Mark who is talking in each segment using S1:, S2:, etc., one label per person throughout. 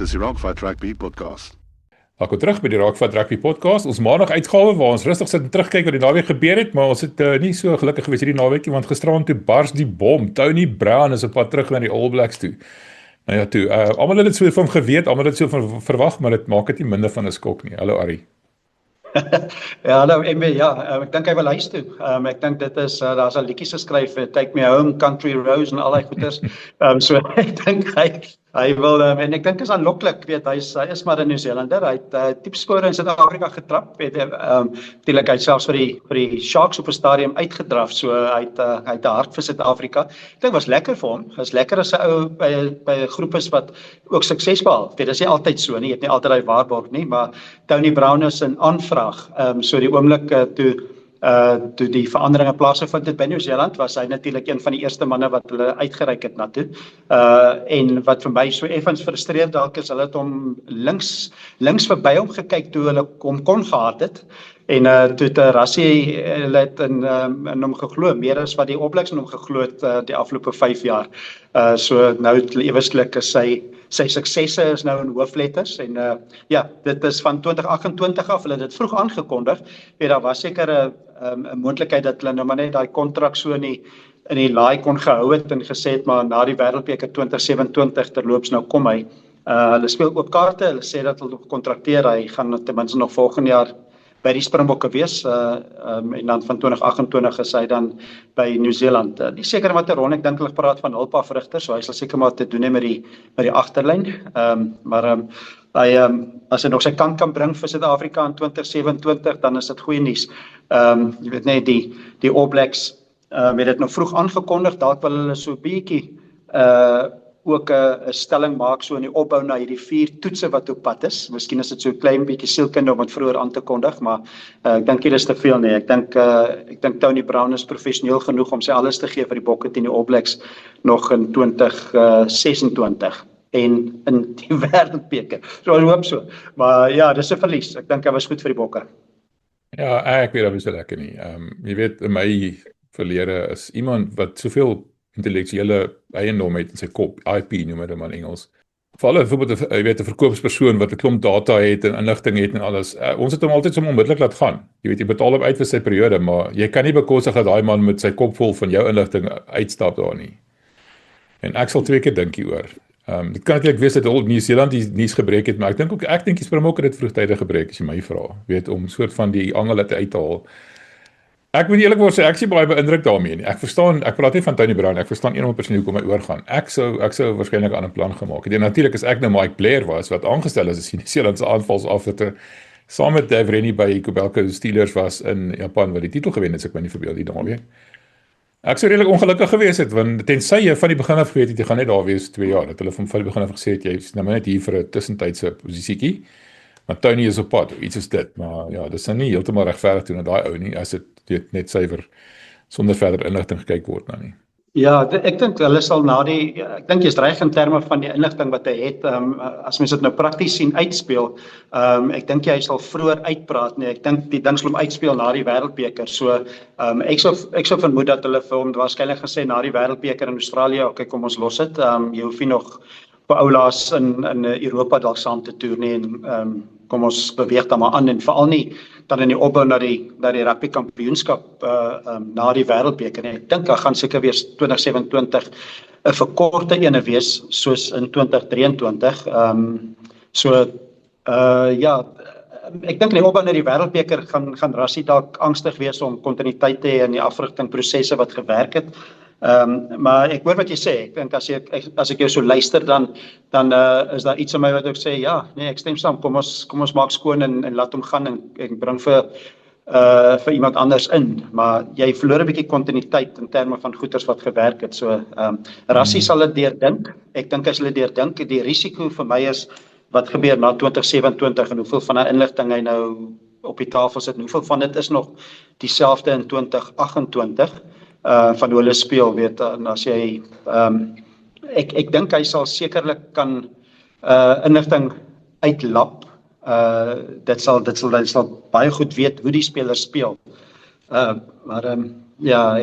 S1: Dis die Rockfight Rugby podcast.
S2: Welkom terug by die Rockfight Rugby podcast. Ons maandag uitgawe waar ons rustig sit en terugkyk wat die naweek gebeur het, maar ons het nie so gelukkig gewees hierdie naweek nie, want gisteraan toe bars die bom. Tony Brown is op pad terug na die All Blacks toe. Nou ja, toe, almal het dit so van geweet, almal het dit so van verwag, maar dit maak dit nie minder van 'n skok nie. Hallo Ari.
S3: Ja, hallo Emmy, ek dink hy wil huis toe. Ek dink dit is, daar's al liedjies geskryf, Take Me Home, Country Roads en al die goeders. So ek dink hy wil, en ek dink is aanloklik, weet, hy is maar 'n Nieu-Zeelander, hy het diep skore in Suid-Afrika getrap, weet, natuurlik hy het selfs vir die Sharks op 'n stadium uitgedraf, so hy het 'n hart vir Suid-Afrika. Ek dink was lekker vir hom, is lekker as 'n ou by 'n groep is wat ook sukses behaal. Weet, dis nie altyd so nie, jy het nie altyd daai waarborg nie, maar Tony Brown is 'n aanvraag. So die oomblik toe die veranderinge plaasgevind het by Nieu-Seeland, was hy natuurlik een van die eerste manne wat hulle uitgereik het na toe. En wat vir my so effens frustreer dalk is, hulle het hom links verby hom gekyk toe hulle hom kon gehad het. En toe het Rassie hulle het in hom geglo, meer as wat die All Blacks in hom geglo het die afgelope 5 jaar. So nou eweslik is sy suksesse is nou in hoofletters en dit is van 2028 af, hulle het dit vroeg aangekondig. Daar was seker 'n moontlikheid dat hulle nou maar net daai kontrak so in die laai kon gehou het en gesê het, maar na die Wêreldbeker 2027 terloops nou kom hy. Hulle speel oop kaarte, hulle sê dat hulle kontrakteer, hy gaan ten minste nog volgende jaar by die Springbokke wees, en dan van 2028 is hy dan by Nieu-Seeland. Nie seker wat rond, ek dink hulle praat van hulpafrigter, so hy sal seker maar te doen hê met die agterlyn. As hy nog sy kant kan bring vir Suid-Afrika in 2027, dan is dit goeie nuus. Jy weet net, die All Blacks het dit nou vroeg aangekondig, dalk wil hulle so 'n bietjie ook 'n stelling maak so in die opbou na hierdie 4 toetse wat op pad is. Miskien is dit so 'n klein bietjie sielkunde om dit vroeër aan te kondig, maar ek dink dit is te veel nie. Ek dink Tony Brown is professioneel genoeg om sy alles te gee vir die Bokke teen die All Blacks nog in 2026 en in die Wêreldbeker. So ek hoop so. Maar ja, dis 'n verlies. Ek dink hy was goed vir die Bokke.
S2: Ja, ek weet dat is so lekker nie. Jy weet, in my verlede is iemand wat soveel intellektuele eiendom het in sy kop, IP noem dit maar in Engels. Veral byvoorbeeld, jy weet, 'n verkoopspersoon wat 'n klomp data het en inligting het en alles. Ons het hom altyd so onmiddellik laat gaan. Jy weet, jy betaal hom uit vir sy periode, maar jy kan nie bekostig dat daai man met sy kop vol van jou inligting uitstap daar nie. En ek sal 2 keer dink hieroor. Dit kan natuurlik wees dat Nieu-Seeland die nuus gebreek het, maar ek dink die Springbokke het dit vroegtydig gebreek, as jy my vra. Weet, om soort van die angel uit te haal. Ek moet eerlikwaar sê, ek is baie beïndruk daarmee nie. Ek praat nie van Tony Brown, ek verstaan 100% hoekom hy oorgaan. Ek sou waarskynlik 'n ander plan gemaak het. En natuurlik as ek nou Mike Blair was, wat aangestel is as die Nieu-Seeland se aanvalsafweer, saam met Dave Rennie by Kobelco Steelers was in Japan, wat die titel gewen het, as ek my nie verbeel die naweek. Ek sou redelik ongelukkig gewees het, want tensy jy van die begin af geweet het, jy gaan net daar wees 2 jaar, dat hulle van die begin af gesê het, jy is nou net hier vir 'n tussentydse posisietjie, maar Tony is op pad, iets is dit, maar ja, dit is nou nie heeltemal regverdig toe na daai ou nie, as dit net suiwer sonder verder inligting gekyk word nou nie.
S3: Ja, ek dink hulle sal ek dink jy's reg in terme van die inligting wat hy het, as mens dit nou prakties sien uitspeel, ek dink hy sal vroeër uitpraat nie, ek dink die ding sal hom uitspeel na die Wêreldbeker, so ek sou vermoed dat hulle vir hom waarskynlik gesê na die Wêreldbeker in Australië, okay, kom ons los dit, jy hoef nie nog vir oulaas in Europa dalk saam te toer nie, en kom ons beweeg dan maar aan, en veral nie dan in die opbou na die rugby kampioenskap na die Wêreldbeker. Ek dink daar gaan seker weer 2027 'n verkorte ene wees, soos in 2023. Ek dink in die opbou na die Wêreldbeker gaan Rassie dalk angstig wees om kontinuïteit te hê in die afrigtingprosesse wat gewerk het. Maar ek hoor wat jy sê, ek dink as ek jou so luister, dan is daar iets in my wat ek sê, ja, nee, ek stem saam, kom ons maak skoon en laat hom gaan en bring vir iemand anders in, maar jy verloor 'n bietjie kontinuïteit in terme van goeders wat gewerk het, so Rassie sal dit deurdink, ek dink hy sal dit deurdink, die risiko vir my is, wat gebeur na 2027 en hoeveel van die inligting hy nou op die tafel sit, en hoeveel van dit is nog dieselfde in 2028, van hoe hulle speel, weet, en as jy, ek dink hy sal sekerlik kan inligting uitlap, dit sal baie goed weet hoe die spelers speel, maar ja,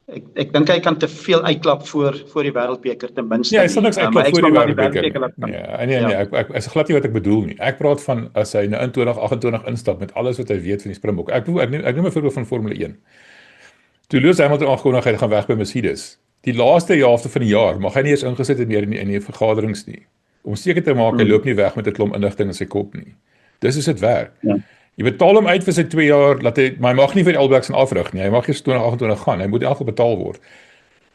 S3: ek dink hy kan te veel uitklap voor die wêreldbeker ten minste.
S2: Ja, hy sal niks uitklap voor die wêreldbeker nie. Nee, ek is glad nie wat ek bedoel nie. Ek praat van as hy nou in 2028 instap met alles wat hy weet van die Springbok. Ek noem 'n voorbeeld van Formule 1. Toe Lewis Hamilton aangekondig hy gaan weg by Mercedes. Die laaste helfte van die jaar mag hy nie eens ingesit het meer in die vergaderings nie. Om seker te maak hy loop nie weg met 'n klomp inligting in sy kop nie. Dis hoe dit werk. Ja. Jy betaal hom uit vir sy 2 jaar, maar hy mag nie vir die All Blacks afrig nie. Hy mag eers 2028 gaan. Hy moet in elk geval betaal word.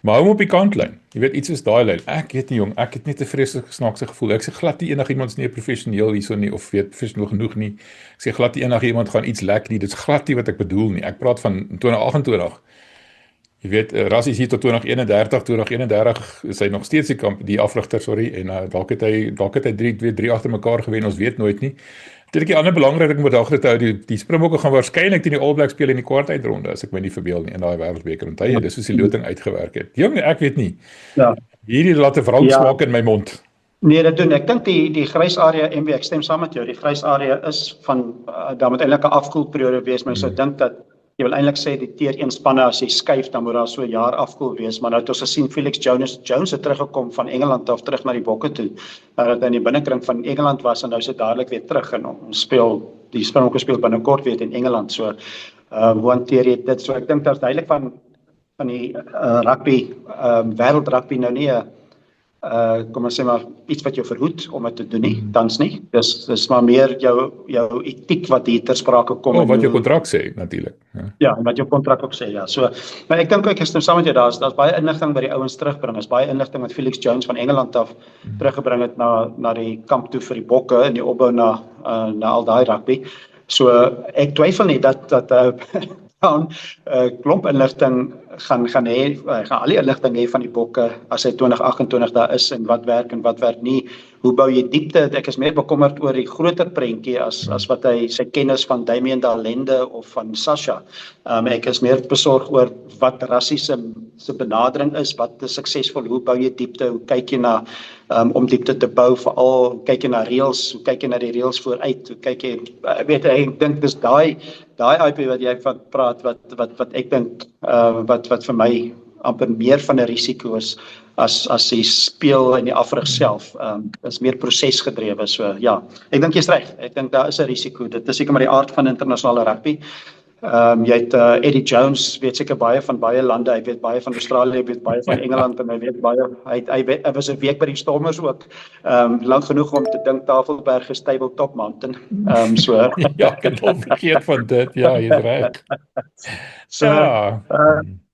S2: Maar hou hom op die kantlyn. Jy weet iets is daai lyn. Ek weet nie jong, ek het net 'n vreeslike snaakse gevoel. Ek sê glad nie enigiemand is nie professioneel hierso nie of weet professioneel genoeg nie. Ek sê glad nie enigiemand gaan iets lek nie. Dit's glad nie wat ek bedoel nie. Ek praat van 2028. Jy weet, Rassie is hier tot 2031 is hy nog steeds die afrigter, en dalk het hy 3 agter mekaar gewen, ons weet nooit nie. Dit is 'n ander belangrik om bedag te hou, die Springbokke gaan waarskynlik teen die All Blacks speel in die kwartfinale, as ek my nie verbeel nie, in daai wêreldbeker onthou, dis soos die loting uitgewerk het. Jong, ek weet nie. Ja. Hierdie laat 'n wrang smaak in my mond.
S3: Nee, dit doen. Ek dink die grys area MB, ek stem saam met jou. Die grys area is van daar moet eintlik 'n afkoelperiode wees, maar ek sou dink dat jy wil eintlik sê die T1 spanne as jy skuif dan moet daar so 'n jaar afkoel wees, maar nou het ons gesien Felix Jones het teruggekom van Engeland af terug na die Bokke toe. Dat hy in die binnekring van Engeland was en nou is hy dadelik weer terug en ons speel die Springbokke speel binnekort weer in Engeland. So hoe hanteer jy dit? So ek dink daar's duidelik van die rugby wêreldrugby nou nie kom ons sê maar iets wat jou verhoed om dit te doen nie, tans nie. Dis maar meer jou etiek wat hier ter sprake kom.
S2: Wat jou kontrak sê natuurlik.
S3: Ja, en wat jou kontrak ook sê, ja. So, maar ek dink ek stem saam met jou, daar's baie inligting wat die ouens terugbring. Is baie inligting wat Felix Jones van Engeland af teruggebring het na die kamp toe vir die Bokke in die opbou na al daai rugby. So ek twyfel nie dat klomp inligting gaan al die inligting hê van die Bokke as hy 2028 daar is en wat werk nie. Hoe bou jy diepte? Ek is meer bekommerd oor die groter prentjie as wat hy sy kennis van Damien Dahlende of van Sasha. Ek is meer besorg oor wat Rassie se benadering is, wat is suksesvol, hoe bou jy diepte, hoe kyk jy na om diepte te bou, veral kyk jy na reëls, hoe kyk jy na die reëls vooruit, hoe kyk jy, ek dink dis daai IP wat jy van praat wat ek dink wat vir my amper meer van 'n risiko is as die speel en die afrig self is meer prosesgedrewe. So ja, ek dink jy's reg. Ek dink daar is 'n risiko. Dit is seker maar die aard van internasionale rugby. Jy het Eddie Jones weet seker baie van baie lande. Hy weet baie van Australië, hy weet baie van Engeland en hy weet baie hy was 'n week by die Stormers ook. Lank genoeg om te dink Tafelberg is Tabletop Mountain. So
S2: ja, ek het al vergeet van dit. Ja, jy's reg.
S3: So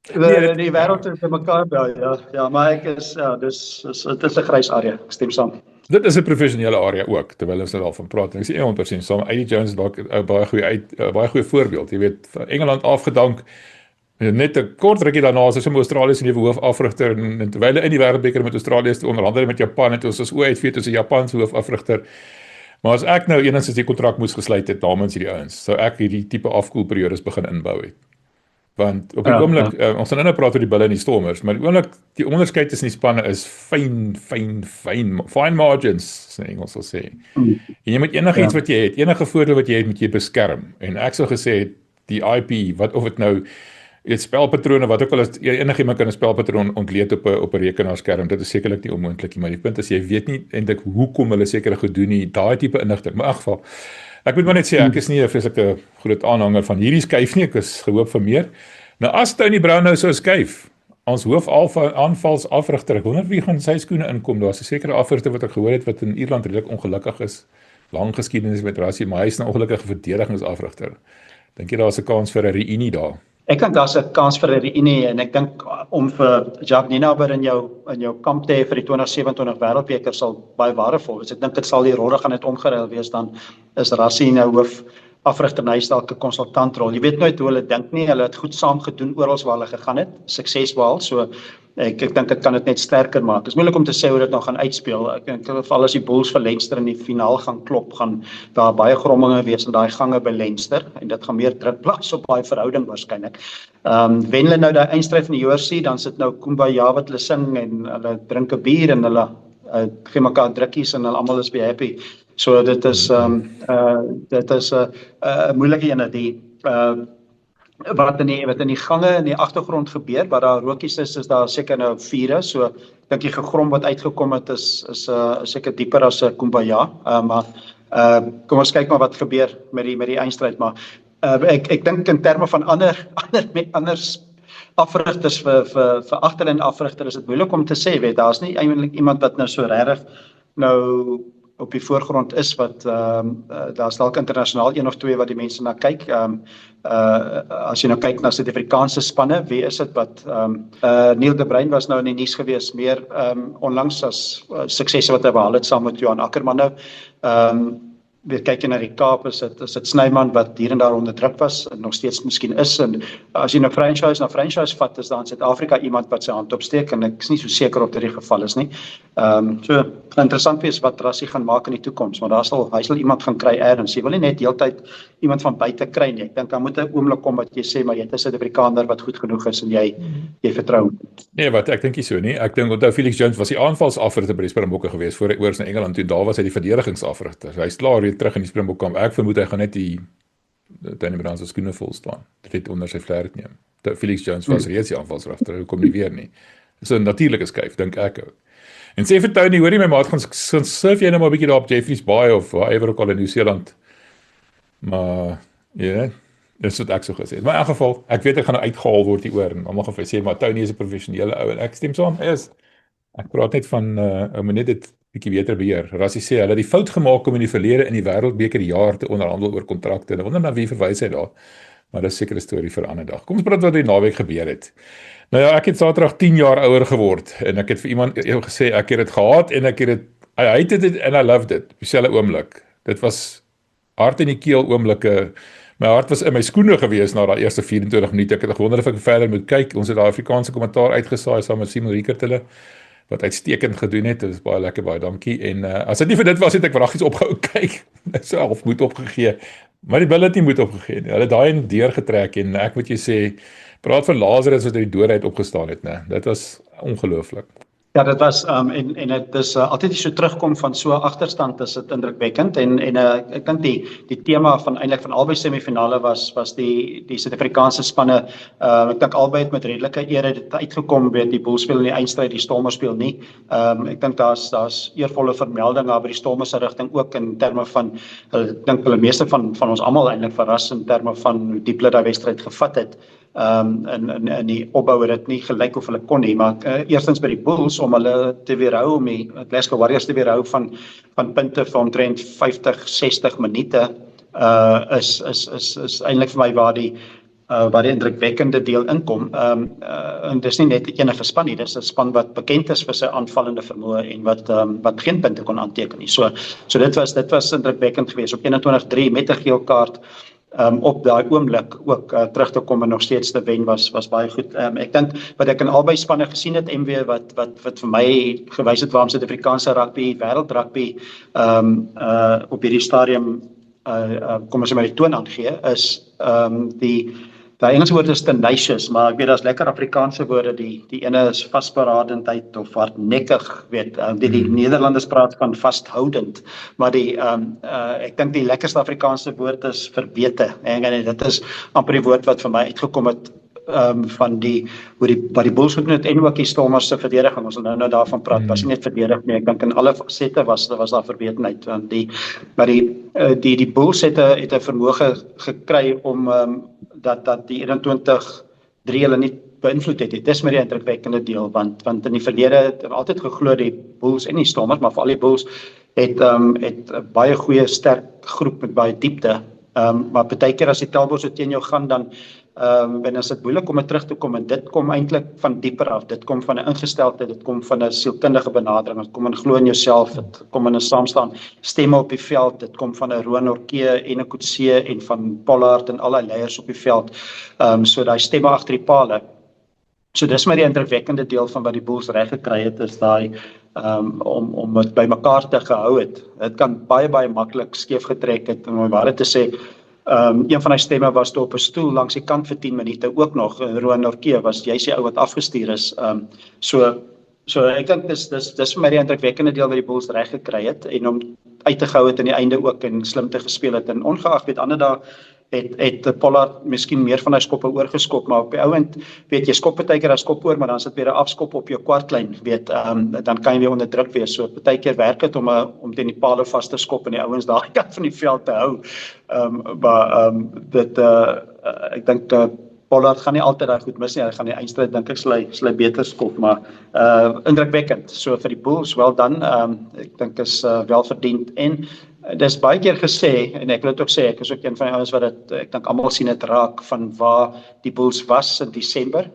S3: die wêreld is te mekaar bel, ja, maar ek is dit is 'n grys area. Ek stem saam.
S2: Dit is 'n professionele area ook, terwyl ons al van praat. Ek is 100% saam. Eddie Jones is dalk 'n baie goeie voorbeeld. Jy weet, van Engeland afgedank, net 'n kort rukkie daarna is hy Australië se nuwe hoofafrigter en terwyl hy in die wêreldbeker met Australië is te onderhandel met Japan het ons uitvee tussen Japan se hoofafrigter. Maar as ek nou enigstens die kontrak moes gesluit het namens hierdie ouens, sou ek hierdie tipe afkoelperiodes begin inbou het. Want op die oomblik, ons gaan nou praat oor die Bulle en die Stormers, maar die oomblik, die onderskeid tussen die spanne is fine margins, as Engels sal sê. En jy moet enigiets wat jy het, enige voordeel wat jy het, moet jy beskerm. En ek sou gesê het, die IP, of dit nou, het spelpatrone, wat ook al is, enigiemand kan 'n spelpatroon ontleed op 'n rekenaarskerm, dit is sekerlik nie onmoontlik nie, maar die punt is, jy weet nie eintlik hoekom hulle sekere gedoen nie, daai tipe inligting, maar in elk geval, ek moet maar net sê, ek is nie 'n vreeslike groot aanhanger van hierdie skuif nie, ek is gehoop vir meer. Nou as Tony Brown nou sou skuif, ons aanvalsafrigter, ek wonder wie gaan sy skoene inkom, daar's 'n sekere afrigter wat ek gehoor het, wat in Ierland redelik ongelukkig is, lang geskiedenis met Rassie, maar hy is 'n ongelukkige verdedigingsafrigter. Dink jy daar's 'n kans vir 'n reunie daar?
S3: Ek dink daar's 'n kans vir 'n reunie en ek dink om vir Jacques Nienaber in jou kamp te hê vir die 2027 wêreldbeker sal baie waardevol wees. Ek dink dit sal die rol gaan net omgeruil wees, dan is Rassie nou hoof afrigter en hy is dalk 'n konsultantrol. Jy weet nooit hoe hulle dink nie. Hulle het goed saam gedoen oral waar hulle gegaan het, suksesvol. So ek dink dit kan dit net sterker maak. Dit is moeilik om te sê hoe dit nou gaan uitspeel. Ek dink veral as die Bulls vir Leinster in die finaal gaan klop, gaan daar baie gromminge wees in daai gange by Leinster en dit gaan meer druk plaas op daai verhouding waarskynlik. Wen hulle nou daai eindstryd van die URC, dan sit nou Kumbaya wat hulle sing en hulle drink 'n bier en hulle gee mekaar drukkies en hulle almal is baie happy. So dit is 'n moeilike ene. wat in die gange in die agtergrond gebeur, wat daar rokies is daar seker nou vure, so ek dink die gegrom wat uitgekom het is seker dieper as 'n kumbaya, maar kom ons kyk maar wat gebeur met die eindstryd, maar ek dink in terme van ander afrigters vir agterlyn afrigter is dit moeilik om te sê, weet, daar's nie eintlik iemand wat nou so regtig nou op die voorgrond is wat daar's dalk internasionaal een of twee wat die mense na kyk. As jy nou kyk na Suid-Afrikaanse spanne, wie is dit wat Neil de Bruin was nou in die nuus gewees, meer onlangs as suksesse wat hy behaal het saam met Johan Ackermann nou. Weer kyk jy na die Kaap, is dit Snyman wat hier en daar onder druk was, en nog steeds miskien is, en as jy nou franchise vat, is daar in Suid-Afrika iemand wat sy hand opsteek, en ek is nie so seker of dit die geval is nie. So, interessant wees wat Rassie gaan maak in die toekoms, maar hy sal iemand gaan kry ergens, jy wil nie net heeltyd iemand van buite kry nie, ek dink daar moet 'n oomblik kom wat jy sê, maar jy het 'n Suid-Afrikaner wat goed genoeg is, en jy vertrou.
S2: Nee, ek dink nie so nie, ek dink onthou Felix Jones was die aanvalsafrigter by die Springbokke gewees, voor hy oors na Engeland toe, daar was hy die verdedigingsafrigter, hy is klaar weer terug in die Springbok kamp, ek vermoed hy gaan net die Danny Brand se skoene vol staan, dit onder sy vlerk neem. Felix Jones was reeds die aanvalsrigter, hy kom nie weer nie. Dis 'n natuurlike skuif, dink ek ook. En sê vir Tony, hoor jy my maat, gaan surf jy nou maar 'n bietjie daar op Jeffreys Bay of waarever ook al in Nieu-Seeland. Maar ja, dis wat ek so gesê het. Maar in elk geval, ek weet ek gaan nou uitgehaal word hieroor en almal gaan sê maar Tony is 'n professionele ou en ek stem saam. Ek praat net van moet net dit bietjie beter beheer. Rassie sê hulle het die fout gemaak om in die verlede in die Wêreldbeker jaar te onderhandel oor kontrakte. Ek wonder na wie verwys hy daar. Maar dis seker 'n storie vir 'n ander dag. Kom ons praat wat die naweek gebeur het. Nou ja, ek het Saterdag 10 jaar ouer geword en ek het vir iemand gesê ek het dit gehaat en I hated it and I loved it. Dieselfde oomblik. Dit was hart in die keel oomblikke. My hart was in my skoene gewees na daai eerste 24 minute. Ek het gewonder of ek verder moet kyk. Ons het daai Afrikaanse kommentaar uitgesaai saam met Simon Riekert hulle wat uitstekend gedoen het. Dit is baie lekker, baie dankie. En as dit nie vir dit was, het ek vragies opgehou kyk. So half moed opgegee. Maar die Bulle het nie moed opgegee nie. Hulle het daai en deur getrek en ek moet jy sê, praat van Lazarus wat uit die dood uit opgestaan het, né? Dit was ongelooflik.
S3: Ja, dit was en dit is altyd as jy terugkom van so 'n agterstand is dit indrukwekkend en ek dink die tema van eintlik van albei semifinale was die Suid-Afrikaanse spanne. Ek dink albei het met redelike eer dit uitgekom, weet die Bulls speel in die eindstryd, die Stormers speel nie. Ek dink daar's eervolle vermelding daar by die Stormers se rigting ook in terme van ek dink hulle meeste van ons almal eintlik verras in terme van hoe diep hulle daai wedstryd gevat het. In die opbou het dit nie gelyk of hulle kon nie, maar eerstens by die Bulls om hulle te weerhou, om die Glasgow Warriors te weerhou van punte vir omtrent 50-60 minute, is eintlik vir my waar die indrukwekkende deel inkom. En dis nie net enige span nie, dis 'n span wat bekend is vir sy aanvallende vermoë en wat geen punte kon aanteken nie. So dit was indrukwekkend geweest op 21-3 met 'n geel kaart. Op daai oomblik ook terug te kom en nog steeds te wen was baie goed. Ek dink wat ek in albei spanne gesien het, MW wat vir my gewys het waarom Suid-Afrikaanse rugby, wêreldrugby op hierdie stadium kom ons maar die toon aangee, is die Engelse woord is tenacious, maar ek weet daar's lekker Afrikaanse woorde, die ene is vasberadendheid of hardnekkig, weet, die Nederlanders praat van vasthoudend, maar ek dink die lekkerste Afrikaanse woord is verbete, en dit is amper die woord wat vir my uitgekom het, van wat die Bulls gedoen het en ook die Stormers se verdediging, ons sal nou daarvan praat, was nie net verdedig nie, ek dink in alle fasette was daar verbetenheid, want die Bulls het 'n vermoë gekry om dat die 21-3 hulle nie beïnvloed het. Dit is met die indrukwekkende deel, want in die verlede het altyd geglo die Bulls en die Stormers, maar veral die Bulls het 'n baie goeie sterk groep met baie diepte, maar partykeer as die telbos so teen jou gaan, dan is dit moeilik om terug te kom, en dit kom eintlik van dieper af, dit kom van 'n ingesteldheid, dit kom van 'n sielkundige benadering, dit kom in glo in jouself, dit kom in 'n saamstaan stemme op die veld, dit kom van 'n Roan Orkee en 'n Coetzee en van Pollard en al die leiers op die veld, so daai stemme agter die pale. So dis maar die indrukwekkende deel van wat die Bulls reg gekry het, is daai om dit by mekaar te gehou het. Dit kan baie maklik skeef getrek het, om waar te sê, een van die stemme was toe op 'n stoel langs die kant vir 10 minute ook nog, Roan Orkee was jy se ou wat afgestuur is, so ek dink dis vir my die indrukwekkende deel wat die Bulls reg gekry het, en om uit te gehou het aan die einde ook, en slim te gespeel het, en ongeag weet ander dae, het Pollard miskien meer van hy skoppe oorgeskop, maar op die ouend, weet jy, skop partykeer as skop oor, maar dan is dit weer 'n afskop op jou kwartlyn, weet, dan kan jy weer onder druk wees, so partykeer werk dit om teen die paal vas te skop en die ouens daai kant van die veld te hou, ek dink, Pollard gaan nie altyd daai goed mis nie, hy gaan die eindstryd dink ek sal hy beter skop, maar indrukwekkend, so vir die Bulls, wel dan, ek dink is wel verdiend, en dis baie keer gesê, en ek wil dit ook sê, ek is ook een van die ouens wat dit, ek dink almal sien dit raak, van waar die Bulls was in Desember,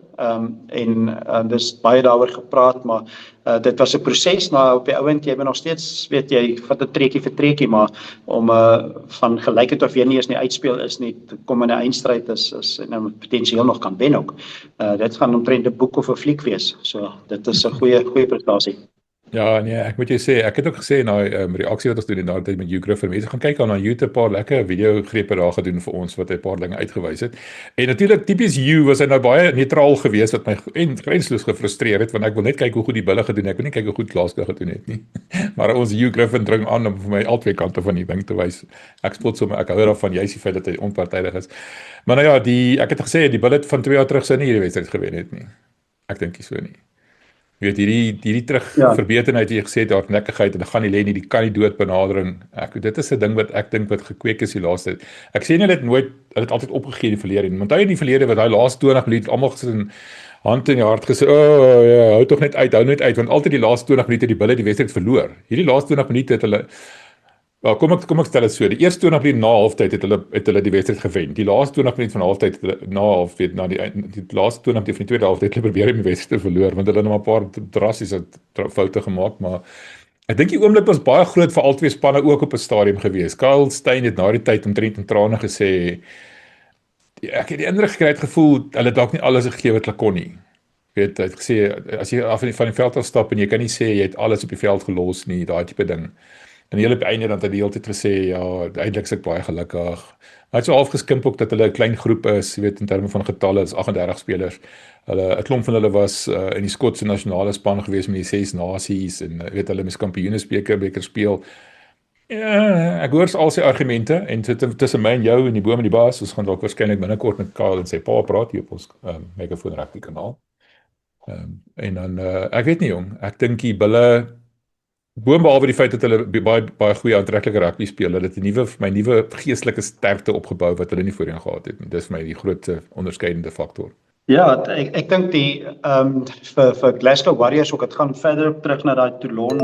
S3: dis baie daaroor gepraat, maar dit was 'n proses, maar op die ouend, jy ben nog steeds, weet jy, vat 'n treetjie vir treetjie, maar om van gelykheid of weer nie eens nie uitspeel is nie, kom in 'n eindstryd is nou potensieel nog kan wen ook. Dit gaan omtrent 'n boek of 'n fliek wees, so dit is 'n goeie prestasie.
S2: Ja, nee, ek moet jou sê, ek het ook gesê na reaksie wat ons doen in daardie tyd met Hugh Griffin, mense gaan kyk aan YouTube, 'n paar lekker video-grepe daar gedoen vir ons, wat hy 'n paar dinge uitgewys het. En natuurlik, tipies Hugh was hy nou baie neutraal geweest, wat my grensloos gefrustreer het, want ek wil net kyk hoe goed die bulle gedoen het, ek wil nie kyk hoe goed Glasgow gedoen het nie. Maar ons Hugh Griffin dring aan om vir my al twee kante van die ding te wys. Ek spot sommer, ek hou daarvan, juist die feit dat hy onpartydig is. Maar nou ja, ek het gesê, die bulle van 2 jaar terug sou nie hierdie wedstryd gewen het nie. Ek dink nie so nie. Jy weet, hierdie terug verbeterheid, jy gesê het, hardnekkigheid, en dan gaan die lê nie, die kan nie dood benadering. Dit is 'n ding wat ek dink wat gekweek is die laaste tyd. Ek sê nie hulle het altyd opgegee in die verlede nie. Onthou in die verlede wat daai laaste 20 minute almal gesin hand in die hart gesê, ja, hou net uit, want altyd die laaste 20 minute die bulle die wedstryd verloor. Hierdie laaste 20 minute het hulle wel, kom ek stel dit so, die eerste 20 minute na halftyd het hulle die wedstryd gewen. Die laaste 20 minute van halftyd die laaste 20 minute van die tweede halftyd het hulle probeer om die wedstryd te verloor, want hulle het nog 'n paar drastiese foute gemaak, maar ek dink die oomblik was baie groot vir al twee spanne ook op 'n stadium gewees. Kyle Steyn het na die tyd omtrent in trane gesê, ek het die indruk gekry, het gevoel, hulle het dalk nie alles gegee wat hulle kon nie. Weet, hy het gesê, as jy af van die veld afstap en jy kan nie sê jy het alles op die veld gelos nie, daai tipe ding. En heel op die einde dan het hy die hele tyd gesê, ja, eintlik is ek baie gelukkig. Hy het so afgeskimp ook dat hulle 'n klein groep is, jy weet, in terme van getalle, is 38 spelers. 'n klomp van hulle was in die Skotse nasionale span gewees met die 6 nasies, en weet, hulle mis kampioenesbeker speel. Ja, ek hoor al sy argumente, en tussen my en jou en die boom en die baas, ons gaan dalk waarskynlik binnekort met Kyle en sy pa praat hier op ons Megafoon Rugby kanaal. En dan, ek weet nie jong, ek dink die bulle, boonbehalwe die feit dat hulle baie goeie aantreklike rugby speel, hulle het 'n nuwe geestelike sterkte opgebou wat hulle nie voorheen gehad het nie. Dis vir my die grootste onderskeidende faktor.
S3: Ja, ek dink die vir Glasgow Warriors ook, dit gaan verder terug na daai Toulon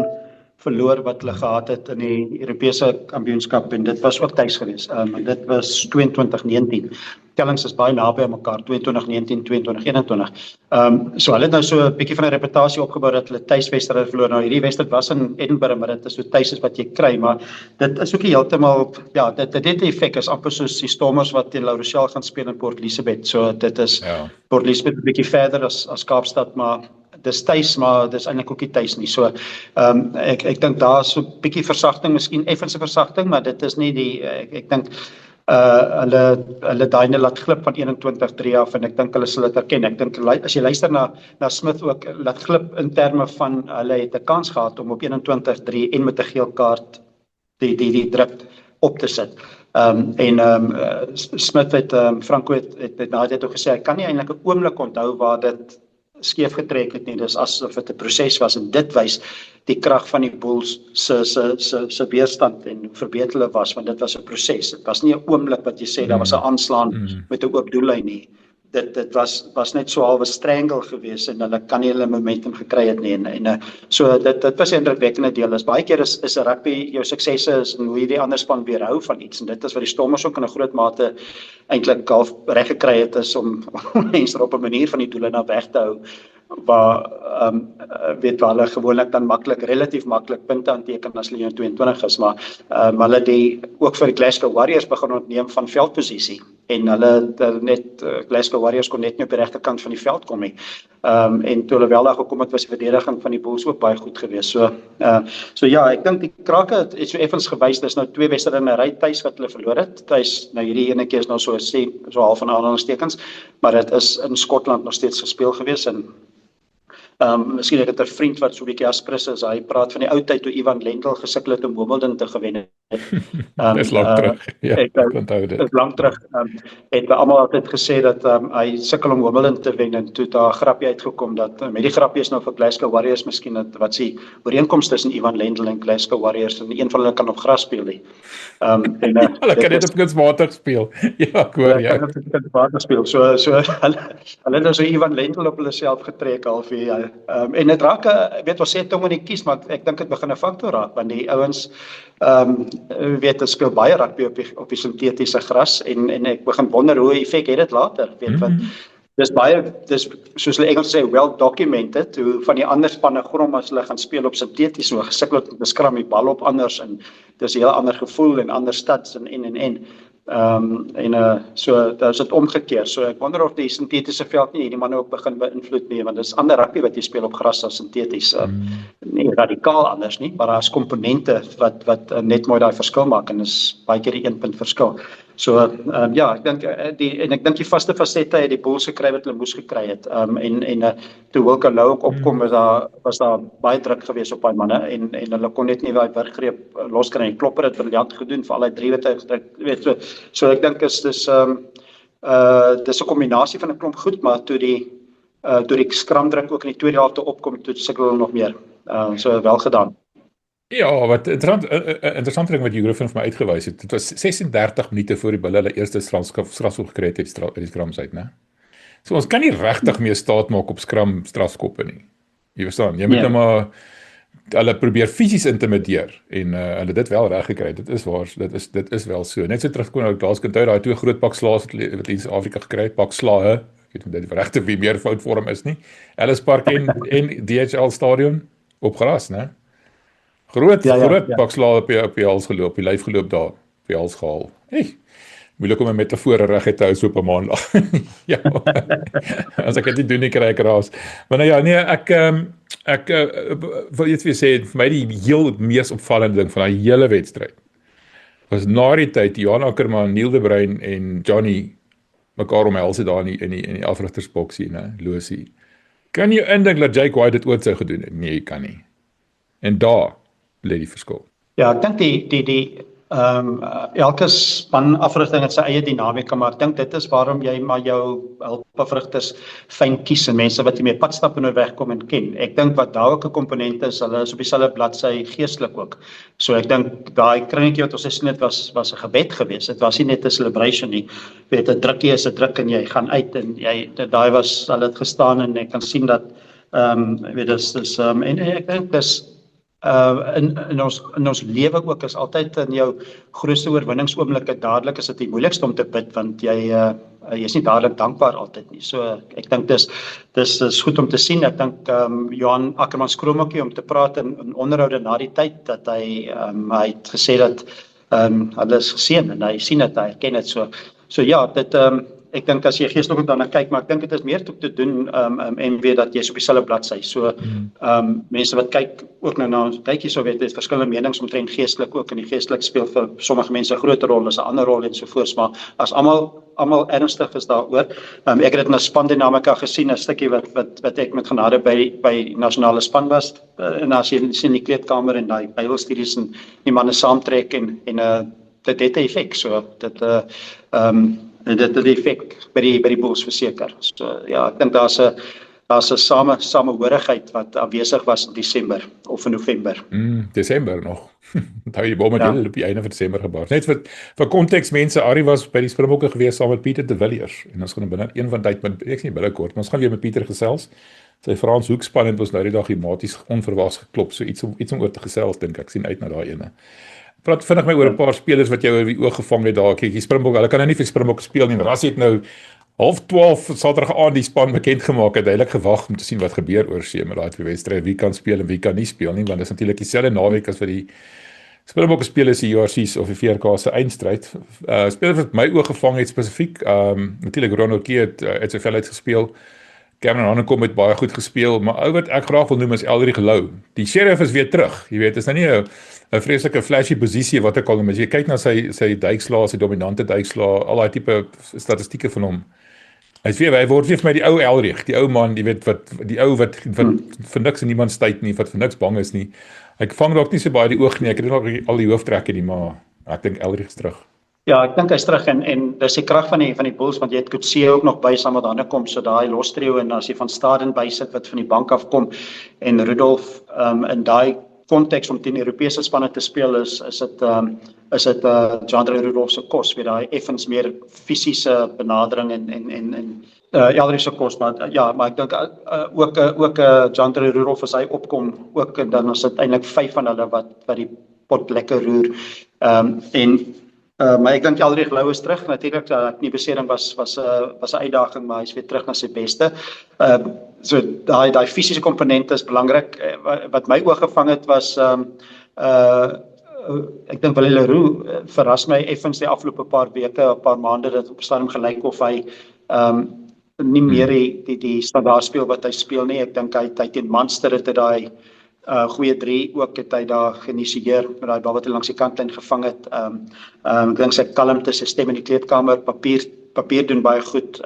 S3: verloor wat hulle gehad het in die Europese kampioenskap, en dit was ook tuis geweest. Dit was 22-19. Tellings is baie naby aan mekaar, 22-19, 22-21. So hulle het nou so 'n bietjie van 'n reputasie opgebou dat hulle tuiswedstryde verloor. Nou hierdie wedstryd was in Edinburgh, maar dit is so tuis is wat jy kry, maar dit is ook nie heeltemal, ja, dit het 'n effek, is amper soos die Stormers wat teen La Rochelle gaan speel in Port Elizabeth. So dit is Port Elizabeth 'n bietjie verder as Kaapstad, maar dis tuis, maar dis eintlik ook nie tuis nie. So ek dink daar is so 'n bietjie versagting, miskien effense versagting, maar dit is nie die ek dink hulle daai laat glip van 21-3 af, en ek dink hulle sal dit erken. Ek dink as jy luister na Smith ook, laat glip in terme van hulle het 'n kans gehad om op 21-3 en met 'n geel kaart die druk op te sit. Smith het Franco het na dit ook gesê, hy kan nie eintlik 'n oomblik onthou waar dit skeef getrek het nie. Dis asof dit 'n proses was, en dit wys die krag van die Bulls se weerstand en hoe verbeter hulle was, want dit was 'n proses. Dit was nie 'n oomblik wat jy sê daar was 'n aanslaan met 'n oop doellyn nie. Dit was net so half 'n strangle geweest, en hulle kan nie hulle momentum gekry het nie, en so dit was 'n indrukwekkende deel. Is baie keer is 'n rugby jou suksesse is en hoe jy die ander span weerhou van iets, en dit is wat die Stormers ook in 'n groot mate eintlik half reg gekry het, is om mense op 'n manier van die doele na weg te hou, waar weet waar hulle gewoonlik dan relatief maklik punte aanteken as hulle 22 is, maar hulle ook vir die Glasgow Warriors begin ontneem van veldposisie, en hulle net Glasgow Warriors kon net nie op die regterkant van die veld kom nie. En toe hulle wel daar gekom het, was die verdediging van die Bulls ook baie goed geweest. So ja, ek dink die Krake het so effens gewys, dis nou 2 wedstryde in 'n ry tuis wat hulle verloor het. Tuis, nou hierdie ene keer is nou so half van aanhalingstekens, maar dit is in Skotland nog steeds gespeel geweest, en miskien het 'n vriend wat so 'n bietjie aspris is, hy praat van die ou tyd toe Ivan Lendl gesukkel het om Wimbledon te gewen
S2: Dis lank terug. Ja,
S3: ek
S2: ek onthou dit.
S3: is lank terug het almal altyd gesê dat hy sukkel om Wimbledon te wen en toe het daar 'n grappie uitgekom dat met die grappie is nou vir Glasgow Warriors miskien wat s'ie ooreenkoms tussen Ivan Lendl en Glasgow Warriors en een van hulle kan nog gras speel nie.
S2: Hulle kan net op kunsmatig speel. Ja, ek hoor jou.
S3: Hulle kan water speel. So hulle het so Ivan Lendl op hulle self getrek halfuur. En dit raak weet ons sê tong in die kies, maar ek dink dit begin 'n faktor raak want die ouens weet hulle speel baie rugby op die sintetiese gras en ek begin wonder hoe effek het dit later, weet wat. Dis soos hulle Engels sê well documented hoe van die ander spanne grom as hulle gaan speel op sinteties, so gesukkel het om te skram die bal op anders en dis 'n heel ander gevoel en ander stats en so daar is dit omgekeer. So ek wonder of die sintetiese veld nie hierdie manne ook begin beïnvloed nie, want dis ander rugby wat jy speel op gras as sinteties. Nie radikaal anders nie, maar daar's komponente wat net mooi daai verskil maak en is baie keer die 1 punt verskil. So ek dink die vaste fasette het die Bulls gekry wat hulle moes gekry het. Toe Wilco Louw ook opkom was daar baie druk geweest op daai manne en hulle kon net nie daai wurggreep loskry nie. Klopper het briljant gedoen vir al daai 3 wat hy gedruk, weet so ek dink dis 'n kombinasie van 'n klomp goed, maar toe die skramdruk ook in die tweede helfte opkom, toe sukkel hulle nog meer. So wel gedaan.
S2: Ja, wat interessant ding wat jy Griffin vir my uitgewys het. Dit was 36 minute voor die Bulle hulle eerste strafskop gekry het uit die skrams uit, né? So ons kan nie regtig meer staat maak op strafskoppe nie. Jy verstaan, jy moet nou maar hulle probeer fisies intimideer en hulle dit wel reg gekry. Dit is waar, dit is wel so. Net so terugkom nou laas onthou daai 2 groot pak slaas wat in Suid-Afrika gekry het, pak slae. Ek weet nie dit regte wie meer fout vorm is nie. Ellis Park en DHL stadion op gras, né? Groot pak slae op die hals geloop, die lyf geloop daar, op die hals gehaal. Moeilik om 'n metafoor reg te hou so op 'n maandag. Ja. As ek dit nie doen nie kry ek raas. Maar nou ja, nee, ek wil net vir sê vir my die heel mees opvallende ding van daai hele wedstryd was na die tyd Johan Ackerman, Neil de Bruin en Johnny mekaar omhels het daar in die afrigtersboksie, né, losie. Kan jy indink dat Jake White dit ooit sou gedoen het? Nee, jy kan nie. En daar lê die verskil. Ja,
S3: ek dink die elke span afrigting het sy eie dinamika, maar ek dink dit is waarom jy maar jou hulpafrigters fyn kies en mense wat jy mee padstappe nou wegkom en ken. Ek dink wat daar ook 'n komponent is, hulle is op dieselfde bladsy geestelik ook. So ek dink daai kringetjie wat ons gesien het was 'n gebed geweest. Dit was nie net 'n celebration nie. Weet 'n drukkie is 'n druk en jy gaan uit en daai was hulle het gestaan en ek kan sien dat weet dis en ek dink dis in ons lewe ook is altyd in jou grootste oorwinningsoomblikke dadelik is dit die moeilikste om te bid want jy is nie dadelik dankbaar altyd nie. So ek dink dis goed om te sien. Ek dink Johan Ackerman skroom ook om te praat in onderhoude na die tyd dat hy het gesê dat hulle is geseën en hy sien dit, hy erken dit so ja, dit ek dink as jy geestelik daarna kyk, maar ek dink dit is meer te doen en weet dat jy is op dieselfde bladsy. So mense wat kyk ook nou na kykie so weet, dit verskillende menings omtrent geestelik ook en die geestelik speel vir sommige mense 'n groter rol as 'n ander rol en so voort, maar as almal ernstig is daaroor. Ek het dit in 'n spandinamika gesien, 'n stukkie wat ek met genade by nasionale span was en as jy sien die kleedkamer en daai Bybelstudies en die manne saamtrek en dit het 'n effek. So dit het die effek by die Bulls verseker. So ja, ek dink daar's 'n samehorigheid wat afwesig was in Desember of in November.
S2: Desember nog. Onthou jy bome op die einde van Desember gebaar. Net vir konteks mense, Ari was by die Springbokke gewees saam met Pieter de Villiers en ons gaan binne een van tyd met ek sê binnekort, maar ons gaan weer met Pieter gesels. Sy Frans hoekspan het ons nou die dag himaties onverwags geklop, so iets om oor te gesels dink ek sien uit na daai ene. Praat vinnig my oor 'n paar spelers wat jou in die oog gevang het daar. Kyk, die Springbok, hulle kan nou nie vir Springbok speel nie. Ras het nou 11:30 Saterdag aand die span bekend gemaak. Het duidelik gewag om te sien wat gebeur oor see met daai twee wedstryde. Wie kan speel en wie kan nie speel nie, want dit is natuurlik dieselfde naweek as vir die Springbok speel is die JRC's of die VRK se eindstryd. Spelers wat my oog gevang het spesifiek, natuurlik Ronald Key het sy vel uitgespeel. Cameron Hanekom het baie goed gespeel, maar ou wat ek graag wil noem is Elrie Gelou. Die Sheriff is weer terug. Jy weet, is nou nie 'n vreeslike flashy posisie wat ek al noem. As jy kyk na sy duikslaa, sy dominante duikslaa, al daai tipe statistieke van hom. Hy word weer vir my die ou Elrich, die ou man, die weet die ou wat vir niks en niemand tyd nie, wat vir niks bang is nie. Ek vang dalk nie so baie die oog nie. Ek het nog al die hooftrekke nie, maar ek dink Elrich is terug.
S3: Ja, ek dink hy's terug en dis die krag van die Bulls want jy het Coetzee ook nog by saam met ander kom, so daai los trio en as jy van Staden bysit wat van die bank af kom en Rudolf in daai konteks om teen Europese spanne te speel is dit Jandre Rudolf se kos, weet daai effens meer fisiese benadering en Elrich se kos, maar ja, maar ek dink ook Jandre Rudolf as hy opkom ook en dan is dit eintlik 5 van hulle wat die pot lekker roer. Maar ek dink Elrich Lou is terug. Natuurlik die besering was 'n uitdaging, maar hy's weer terug na sy beste. So daai fisiese komponent is belangrik. Wat my oog gevang het was ek dink Willie Leroux verras my effens die afgelope paar weke, 'n paar maande dat op stadium gelyk of hy nie meer die standaard speel wat hy speel nie. Ek dink hy teen Munster het daai goeie 3 ook het hy daar geïnisieer met daai bal wat hy langs die kantlyn gevang het. Ek dink sy kalmte, sy stem in die kleedkamer, papier doen baie goed.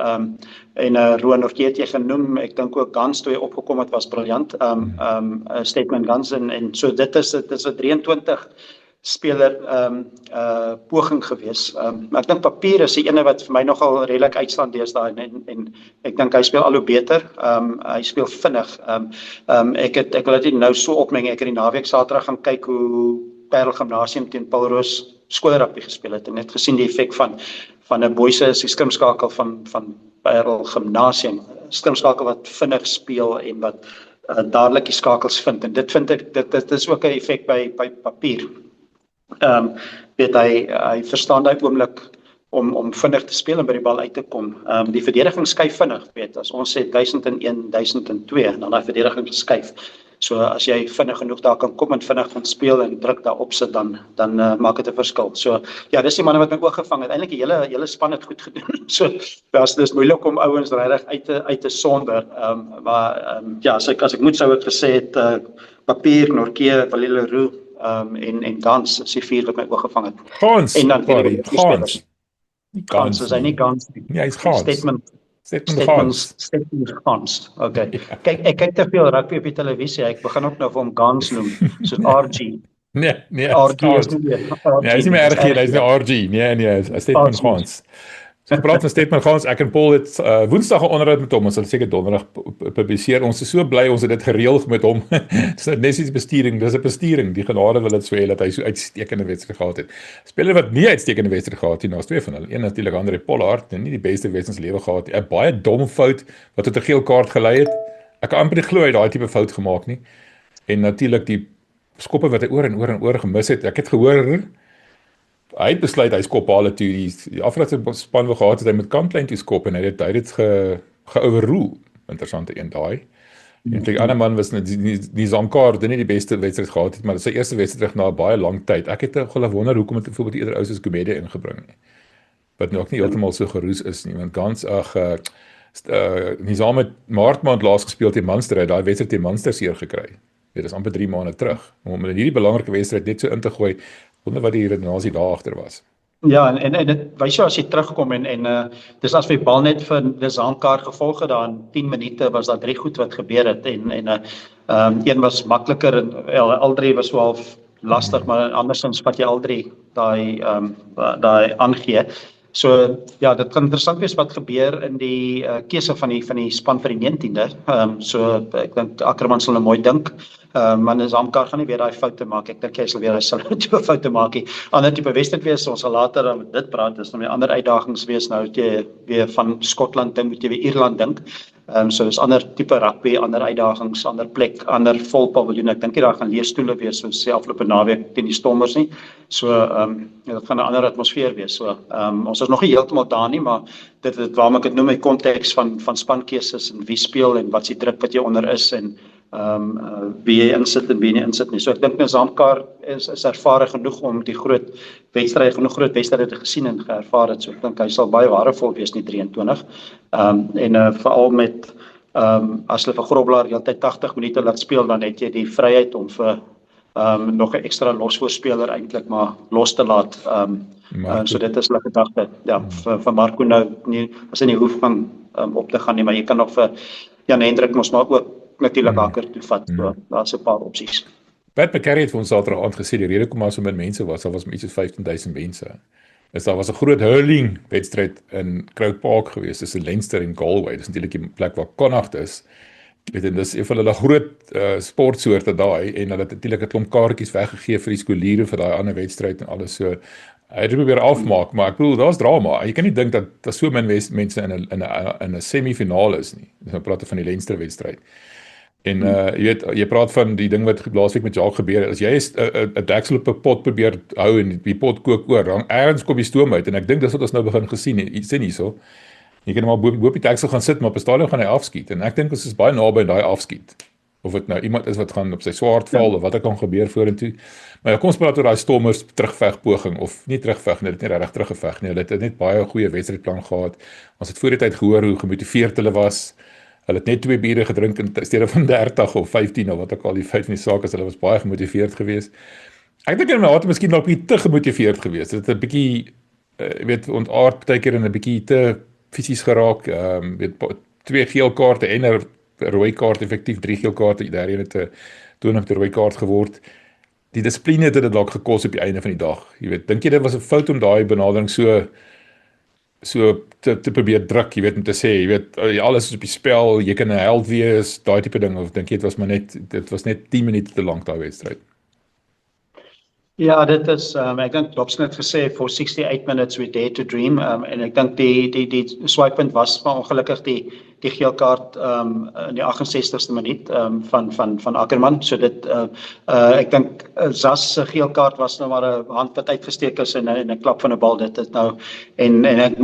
S3: En Roan Nortje het jy genoem, ek dink ook Gans toe hy opgekom het was briljant. Statement Gans en so dit is 'n 23 speler poging gewees. Maar ek dink papier is die ene wat vir my nogal redelik uitstaan deesdae en ek dink hy speel al hoe beter. Hy speel vinnig. Ek wil dit nou so opmeng. Ek het die naweek Saterdag gaan kyk hoe Parel Gimnasium teen Paul Roos skoolrugby gespeel het en net gesien die effek van 'n boyse skrimskakel van Parel Gimnasium. Skrimskakel wat vinnig speel en wat dadelik die skakels vind en dit vind ek dit is ook 'n effek by papier. Weet hy verstaan daai oomblik om vinnig te speel en by die bal uit te kom. Die verdediging skuif vinnig, weet as ons sê 1001, 1002 dan daai verdediging geskuif. So as jy vinnig genoeg daar kan kom en vinnig van speel en druk daar op sit dan maak dit 'n verskil. So ja, dis die manne wat my oog gevang het. Eintlik die hele span het goed gedoen. So dis moeilik om ouens regtig uit te sonder. Ja, as ek moet sou ek gesê het Papier, Nortje, Willie Leroux en Gans is die 4 wat my oog gevang het.
S2: Gans.
S3: En dan
S2: Gans
S3: is hy nie Gans nie.
S2: Ja, hy's Gans.
S3: Statement Gans. Okay. Kyk, ek kyk te veel rugby op die televisie. Ek begin ook nou vir hom Gans noem, soos RG.
S2: Nee,
S3: RG is nie.
S2: Hy is nie meer RG, hy is nie RG. Nee, Statement Gans. So gepraat van Statement Gans, ek en Paul het Woensdag 'n onderhoud met hom, ons sal seker Donderdag publiseer. Ons is so bly ons het dit gereël met hom. Dis net nie besturing, dis 'n besturing. Die genade wil dit so hê dat hy so uitstekende wedstryd gehad het. Speler wat nie uitstekende wedstryd gehad het, daar's 2 van hulle. Een natuurlik Andre Pollard, nie die beste wedstryd in sy lewe gehad nie. 'n Baie dom fout wat tot 'n geel kaart gelei het. Ek kan amper nie glo hy daai tipe fout gemaak nie. En natuurlik die skoppe wat hy oor en oor gemis het. Ek het gehoor hy het besluit hy skop hale toe die Afrikaanse span wou gehad het hy met kantlyn toe skop en hy het ge-overrule. Interessante een daai. En die ander man was die Zamkar, dit nie die beste wedstryd gehad het, maar dit is sy eerste wedstryd na 'n baie lang tyd. Ek het gewonder hoekom het byvoorbeeld eerder ou soos Gumede ingebring nie. Wat nou ook nie heeltemal so geroes is nie, want Gans Nizam het Maart maand laas gespeel teen Munster, hy daai wedstryd teen Munster seer gekry. Dit is amper 3 maande terug. Om in hierdie belangrike wedstryd net so in te gooi, wonder wat die redenasie daar agter was.
S3: Ja, en dit wys jou as jy terugkom en dis as vir bal net vir die Zamkar gevolg het daar in 10 minute was daar 3 goed wat gebeur het en een was makliker en al 3 was wel lastig, maar andersins vat jy al 3 daai aangee. So ja, dit kan interessant wees wat gebeur in die keuse van die span vir die 19de. So ek dink Ackerman sal nou mooi dink. Maar Zamkar gaan nie weer daai foute maak. Ek dink hy sal weer daai tipe foute maak. Ander tipe wedstryd wees, ons sal later dan dit praat, dis nou 'n ander uitdagings wees nou dat jy weer van Skotland dink, moet jy weer Ierland dink. So dis ander tipe rugby, ander uitdagings, ander plek, ander vol paviljoen. Ek dink nie daar gaan leerstoele wees soos die afgelope naweek teen die Stormers nie. So dit gaan 'n ander atmosfeer wees. So ons is nog nie heeltemal daar nie, maar dit waarom ek dit noem in konteks van spankeuses en wie speel en wat se druk wat jy onder is en wie jy insit en wie nie insit nie. So ek dink Zamkar is ervare genoeg om die groot wedstryde gesien en geervaar het. So ek dink hy sal baie waardevol wees in die 23. Veral met as hulle vir Grobler heeltyd 80 minute laat speel, dan het jy die vryheid om vir nog 'n ekstra losvoorspeler eintlik maar los te laat. So dit is 'n gedagte. Ja, vir Marco nou nie as hy nie hoef van op te gaan nie, maar jy kan nog vir Jan Hendrik mos maar ook natuurlik haker toe vat. So daar's 'n paar opsies.
S2: Pat McCarry het vir ons Saterdag aand gesê die rede hoekom daar so min mense was, daar was iets soos 15,000 mense. Daar was 'n groot hurling wedstryd in Croke Park geweest tussen Leinster en Galway. Dis natuurlik die plek waar Connacht is. Weet en dis een van hulle groot sportsoorte daai en hulle het natuurlik 'n klomp kaartjies weggegee vir die skooliere vir daai ander wedstryd en alles so. Hy het probeer afmaak, maar ek bedoel daar's drama. Jy kan nie dink dat daar so min mense in 'n semifinale is nie. Ons praat van die Leinster wedstryd. En jy weet, jy praat van die ding wat laasweek met Jacques gebeur het. As jy 'n deksel op 'n pot probeer hou en die pot kook oor, dan ergens kom die stoom uit en ek dink dis wat ons nou begin gesien het. Sien hierso. Jy kan maar bo die deksel gaan sit, maar op 'n stadium gaan hy afskiet en ek dink ons is baie naby daai afskiet. Of dit nou iemand is wat gaan op sy swaard val of wat kan gebeur vorentoe. Maar ja, kom ons praat oor daai Stormers terugvegpoging of nie terugveg nie, dit het nie regtig teruggeveg nie. Hulle het net baie goeie wedstrydplan gehad. Ons het voor die tyd gehoor hoe gemotiveerd hulle was. Hulle het net 2 biere gedrink in steede van 30 of 15 of wat ook al die feit van die saak is, hulle was baie gemotiveerd geweest. Ek dink hulle het miskien dalk 'n bietjie te gemotiveerd geweest. Dit het 'n bietjie weet ontaard baie keer en 'n bietjie te fisies geraak. Weet 2 geel kaarte en 'n rooi kaart, effektief 3 geel kaarte, daar het 'n toonigte rooi kaart geword. Die dissipline het dit dalk gekos op die einde van die dag. Jy weet, dink jy dit was 'n fout om daai benadering so te probeer druk, jy weet, om te sê, jy weet, alles is op die spel, jy kan 'n held wees, daai tipe ding, of dink jy dit was net 10 minute te lank daai wedstryd?
S3: Ja, dit is ek dink Dobson het gesê for 68 minutes we dare to dream en ek dink die swaaipunt was maar ongelukkig die geel kaart in die 68ste minuut van Ackerman. So dit ek dink Zas se geel kaart was nou maar 'n hand wat uitgesteek is en 'n klap van 'n bal. Dit is nou en ek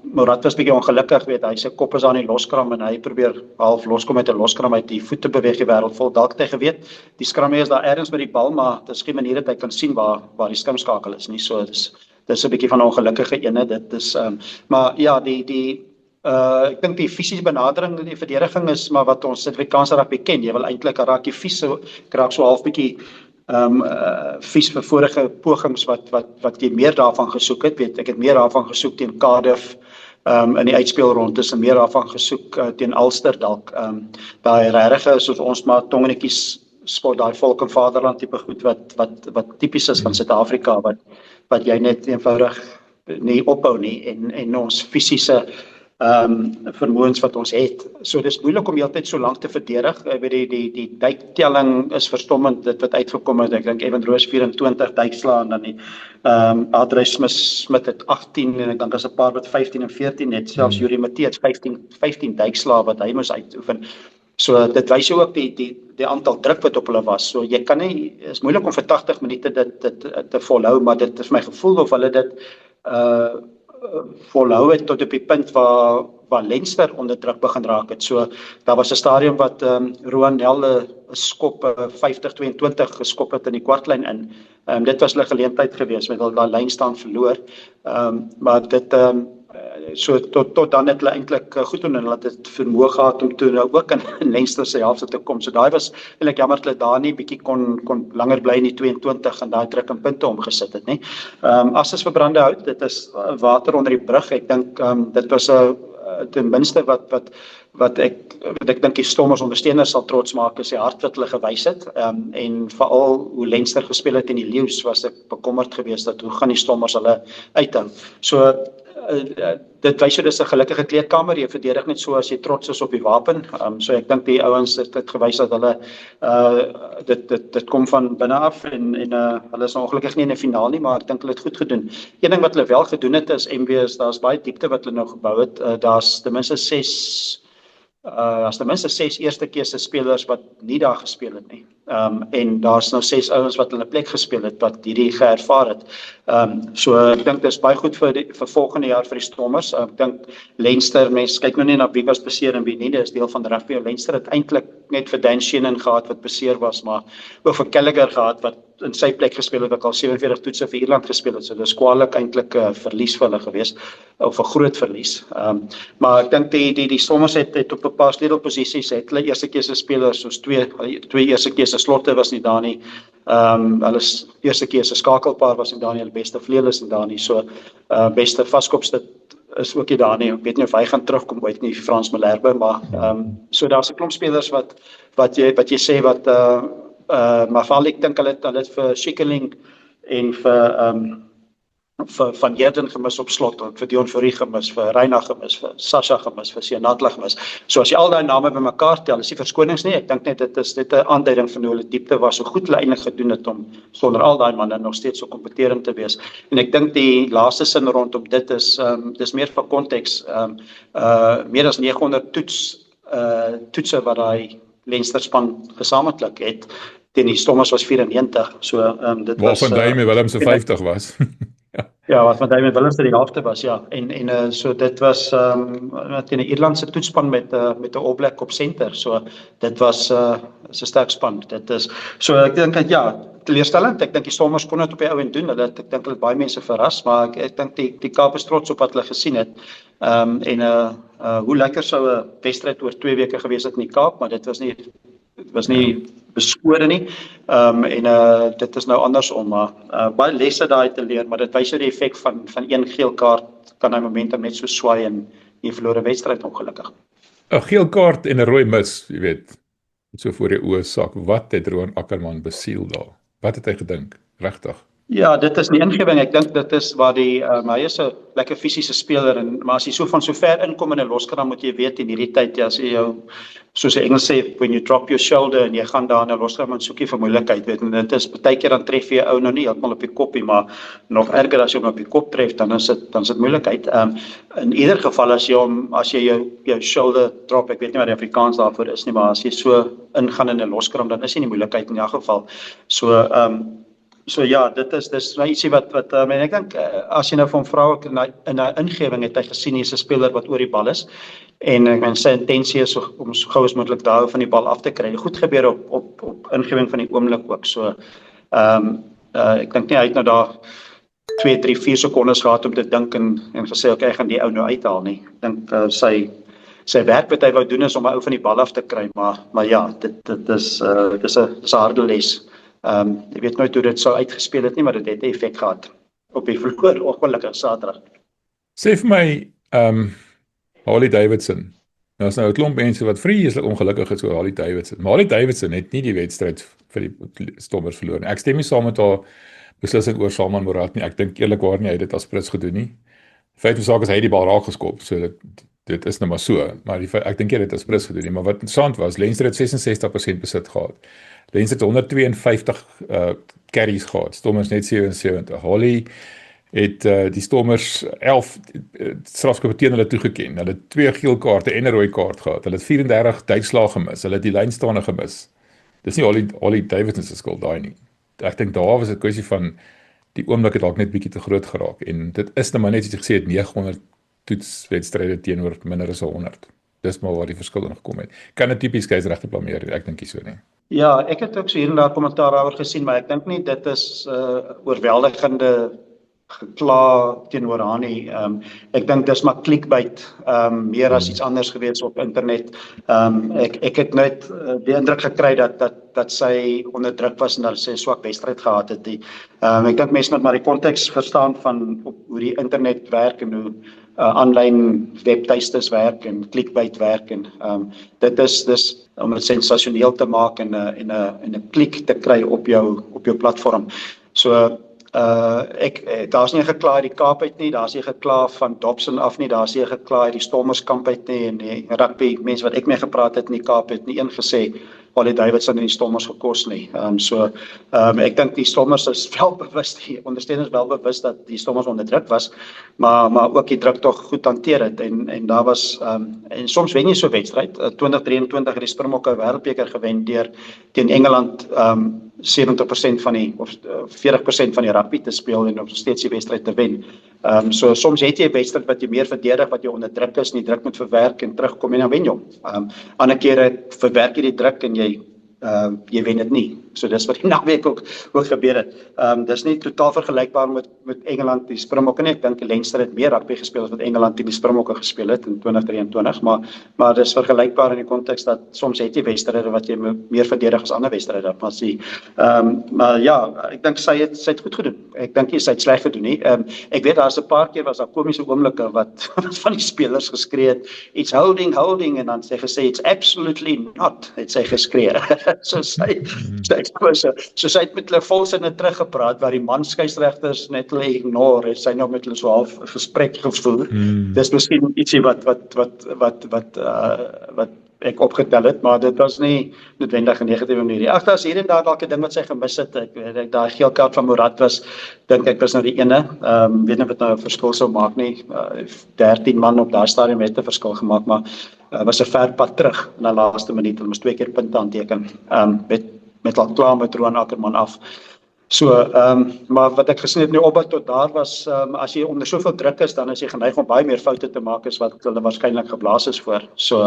S3: Morat was bietjie ongelukkig, weet hy, sy kop is aan die loskram en hy probeer half loskom met 'n loskram uit die voete beweeg die wêreld vol. Dalk het hy geweet die skram is daar ergens met die bal, maar dit is geen manier dat hy kan sien waar die skrimskakel is nie. So dis 'n bietjie van 'n ongelukkige ene. Dit is maar ja, ek dink die fisiese benadering in die verdediging is maar wat ons Suid-Afrikaanse rugby ken. Jy wil eintlik 'n rakie vies kraak so half bietjie vies vir vorige pogings wat jy meer daarvan gesoek het. Weet ek het meer daarvan gesoek teen Cardiff in die uitspelrond, is meer daarvan gesoek teen Ulster dalk. Daai regtig soos ons maar tongenetjies sport, daai volk en vaderland tipe goed wat tipies is van Suid-Afrika wat jy net eenvoudig nie ophou nie en ons fisiese vermoëns wat ons het. So dis moeilik om heeltyd so lank te verdedig. Ek weet die duiktelling is verstommend, dit wat uitgekom het. Ek dink Evan Roos 24 duikslae en dan die Adrey Smith het 18 en ek dink as 'n paar wat 15 en 14 net, selfs Yuri Matthee 15 duikslae wat hy moes uitoefen. So dit wys jou ook die aantal druk wat op hulle was. So jy kan nie, is moeilik om vir 80 minute dit te volhou, maar dit is my gevoel of hulle dit volhou het tot op die punt waar Leinster onder druk begin raak het. So daar was 'n stadium wat Roan Nel 'n skop 50-22 geskop het in die kwartlyn in. Dit was 'n geleentheid geweest met hulle daai lyn staan verloor. Maar dit so tot dan het hulle eintlik goed doen en hulle het dit vermoë gehad om toe nou ook in Leinster se helfte te kom. So daai was eintlik jammer dat hulle daar nie bietjie kon langer bly in die 22 en daai druk en punte omgesit het nie. As is verbrande hout, dit is water onder die brug. Ek dink dit was ten minste wat ek dink die Stormers ondersteuners sal trots maak is die hart wat hulle gewys het. En veral hoe Leinster gespeel het in die Lions was ek bekommerd geweest dat hoe gaan die Stormers hulle uithou. So dit wys jy dis 'n gelukkige kleedkamer, jy verdedig net so as jy trots is op die wapen. So ek dink die ouens het dit gewys dat hulle dit kom van binne af en hulle is ongelukkig nie in 'n finaal nie, maar ek dink hulle het goed gedoen. Een ding wat hulle wel gedoen het is MB's, daar's baie diepte wat hulle nou gebou het. Daar's ten minste 6 eerste keuse spelers wat nie daar gespeel het nie. En daar's nou 6 ouens wat hulle plek gespeel het wat hierdie geervaar het. So ek dink dis baie goed vir volgende jaar vir die Stormers. Ek dink Leinster, mense kyk nou nie na wie was beseer en wie nie, dis deel van die rugby. Leinster het eintlik net vir Dan Shannon gehad wat beseer was, maar ook vir Gallagher gehad wat in sy plek gespeel het, wat al 47 toetse vir Ierland gespeel het. So dis kwaliek eintlik 'n verlies vir hulle gewees, of 'n groot verlies. Maar ek dink die Stormers het op 'n paar sleutelposisies het hulle eerste keuse spelers, soos twee eerste keuse Slotte was nie daar nie. Hulle eerste keer se skakelpaar was nie daar nie, die beste vleuel is nie daar nie. So beste vaskopste is ook nie daar nie. Ek weet nie of hy gaan terugkom ooit nie, Frans Malherbe, maar so daar's 'n klomp spelers wat jy sê wat maar veral ek dink hulle het vir Schikkerling en vir Van Heerden gemis op slot, vir Dion Fourie gemis, vir Reina gemis, vir Sasha gemis, vir Sienatla gemis. So as jy al daai name bymekaar tel, is nie verskonings nie. Ek dink net dit is 'n aanduiding van hoe hulle diepte was, hoe goed hulle eintlik gedoen het om sonder al daai manne nog steeds so kompeterend te wees. En ek dink die laaste sin rondom dit is dis meer vir konteks. Meer as 900 toetse wat daai Leinster span gesamentlik het. Teen die Stormers was 94. So dit was
S2: waarvan Damian Willemse 50 was.
S3: Ja, wat van Damian Willemse die helfte was, ja. En so dit was teen 'n Ierlandse toetsspan met 'n All Black op senter. So dit was 'n sterk span. Dit is so ek dink dat ja, teleurstellend. Ek dink die Stormers kon dit op die ou en doen. Ek dink hulle het baie mense verras, maar ek dink die Kaap is trots op wat hulle gesien het. Hoe lekker sou 'n wedstryd oor 2 weke gewees het in die Kaap, maar dit was nie beskore nie. Dit is nou andersom, maar baie lesse daai te leer, maar dit wys jou die effek van een geel kaart kan hy momentum net so swaai en jy verloor 'n wedstryd ongelukkig.
S2: 'n Geel kaart en 'n rooi mis, jy weet, so voor die oë sak. Wat het Rowan Ackerman besiel daar? Wat het hy gedink? Regtig?
S3: Ja, dit is die ingewing. Ek dink dit is waar hy is 'n lekker fisiese speler, maar as jy so ver inkom in 'n loskram, moet jy weet in hierdie tyd, as jy jou, soos die Engels sê, when you drop your shoulder en jy gaan daar in 'n loskram en soek jy vir moeilikheid, weet, en dit is baie keer dan tref jy 'n ou nou nie heeltemal op die koppie, maar nog erger as jy hom op die kop tref, dan is dit moeilikheid. In ieder geval as jy jou shoulder drop, ek weet nie wat die Afrikaans daarvoor is nie, maar as jy so ingaan in 'n loskram, dan is jy nie moeilikheid in elk geval. So ja, dis nou ietsie wat en ek dink as jy nou van hom vra in 'n ingewing het hy gesien hier's 'n speler wat oor die bal is en ek meen sy intensie is om so gou as moontlik daar van die bal af te kry. Goed gebeur op ingewing van die oomblik ook. So ek dink nie hy het nou daar 2, 3, 4 sekondes gehad om te dink en gesê okay, ek gaan die ou nou uithaal nie. Ek dink sy werk wat hy wou doen is om 'n ou van die bal af te kry, maar ja, dit is 'n harde les. Ek weet nooit hoe dit sou uitgespeel het nie, maar dit het 'n effek gehad op die verloor ongelukkig Saterdag.
S2: Sê vir my, Harley Davidson. Nou is nou 'n klomp mense wat vreeslik ongelukkig is oor Harley Davidson. Maar Harley Davidson het nie die wedstryd vir die Stormers verloor nie. Ek stem nie saam met haar beslissing oor Salman Morat nie. Ek dink eerlikwaar nie hy het dit as prins gedoen nie. Feit van saak is hy het die bal raak geskop, so dit is nou maar so, maar ek dink jy het dit as prins gedoen nie. Maar wat interessant was, Leinster het 66% besit gehad. Leinster het 152 carries gehad, Stormers net 77. Harley het die Stormers 11 strafskoppe teen hulle toegeken. Hulle het 2 geel kaarte en 'n rooi kaart gehad. Hulle het 34 duikslae gemis. Hulle het die lynstaande gemis. Dis nie Harley Davidson se skuld daai nie. Ek dink daar was 'n kwessie van die oomblik het dalk net bietjie te groot geraak en dit is nou maar net soos jy gesê het 900 toetswedstryde teenoor minder as 100. Dis maar waar die verskil in gekom het. Kan 'n tipies keisregte blameer, ek dink nie so nie.
S3: Ja, ek het ook so hier en daar kommentaar daaroor gesien, maar ek dink nie dit is oorweldigende gekla teenoor haar nie. Ek dink dis maar clickbait, meer as iets anders gewees op internet. Ek het net die indruk gekry dat sy onder druk was en dat sy 'n swak wedstryd gehad het. Ek dink mense moet maar die konteks verstaan van hoe die internet werk en hoe aanlyn webtuistes werk en clickbait werk en dit is om dit sensasioneel te maak en 'n klik te kry op jou platform. So daar's nie gekla uit die Kaap uit nie, daar's nie gekla van Dobson af nie, daar's nie gekla uit die Stormers kamp uit nie en die rugby mense wat ek mee gepraat het in die Kaap het nie een gesê Harley Davidson en die Stormers gekos nie. Ek dink die Stormers is wel bewus, die ondersteuners wel bewus dat die Stormers onder druk was, maar ook die druk tog goed hanteer het en daar was en soms wen jy so 'n wedstryd. 2023 het die Springbokke wêreldbeker gewen teen Engeland 70% van die of 40% van die rugby te speel en nog steeds die wedstryd te wen. So soms het jy 'n wedstryd wat jy meer verdedig, wat jy onder druk is, en die druk moet verwerk en terugkom en dan wen jy hom. Ander kere verwerk jy die druk en jy wen dit nie. So dis wat die naweek ook gebeur het. Dis nie totaal vergelykbaar met Engeland die Springbokke nie. Ek dink Leinster het meer rugby gespeel as wat Engeland teen die Springbokke gespeel het in 2023, maar dis vergelykbaar in die konteks dat soms het jy wedstryde wat jy meer verdedig as ander wedstryde. Maar ja, ek dink sy het goed gedoen. Ek dink nie sy het sleg gedoen nie. Ek weet daar's 'n paar keer was daar komiese oomblikke wat van die spelers geskree het, it's holding en dan sê gesê it's absolutely not, het sy geskree. So sy het met hulle volsinne teruggepraat waar die manskeieregters net hulle ignore, het sy nou met hulle so half 'n gesprek gevoer. Dis miskien ietsie wat ek opgetel het, maar dit was nie noodwendig 'n negatiewe manier. Ag, daar's hier en daar dalk 'n ding wat sy gemis het. Ek weet daai geel kaart van Morat dink ek was nou die ene. Weet nie of dit nou 'n verskil sou maak nie. 13 man op daai stadium het 'n verskil gemaak, maar was 'n ver pad terug na die laaste minuut. Hulle moes 2 keer punte aanteken. Met al klaar met Roan Ackerman af. So, maar wat ek gesien het nou opbou tot daar was, as jy onder soveel druk is, dan is jy geneig om baie meer foute te maak as wat hulle waarskynlik geblaas is voor. So,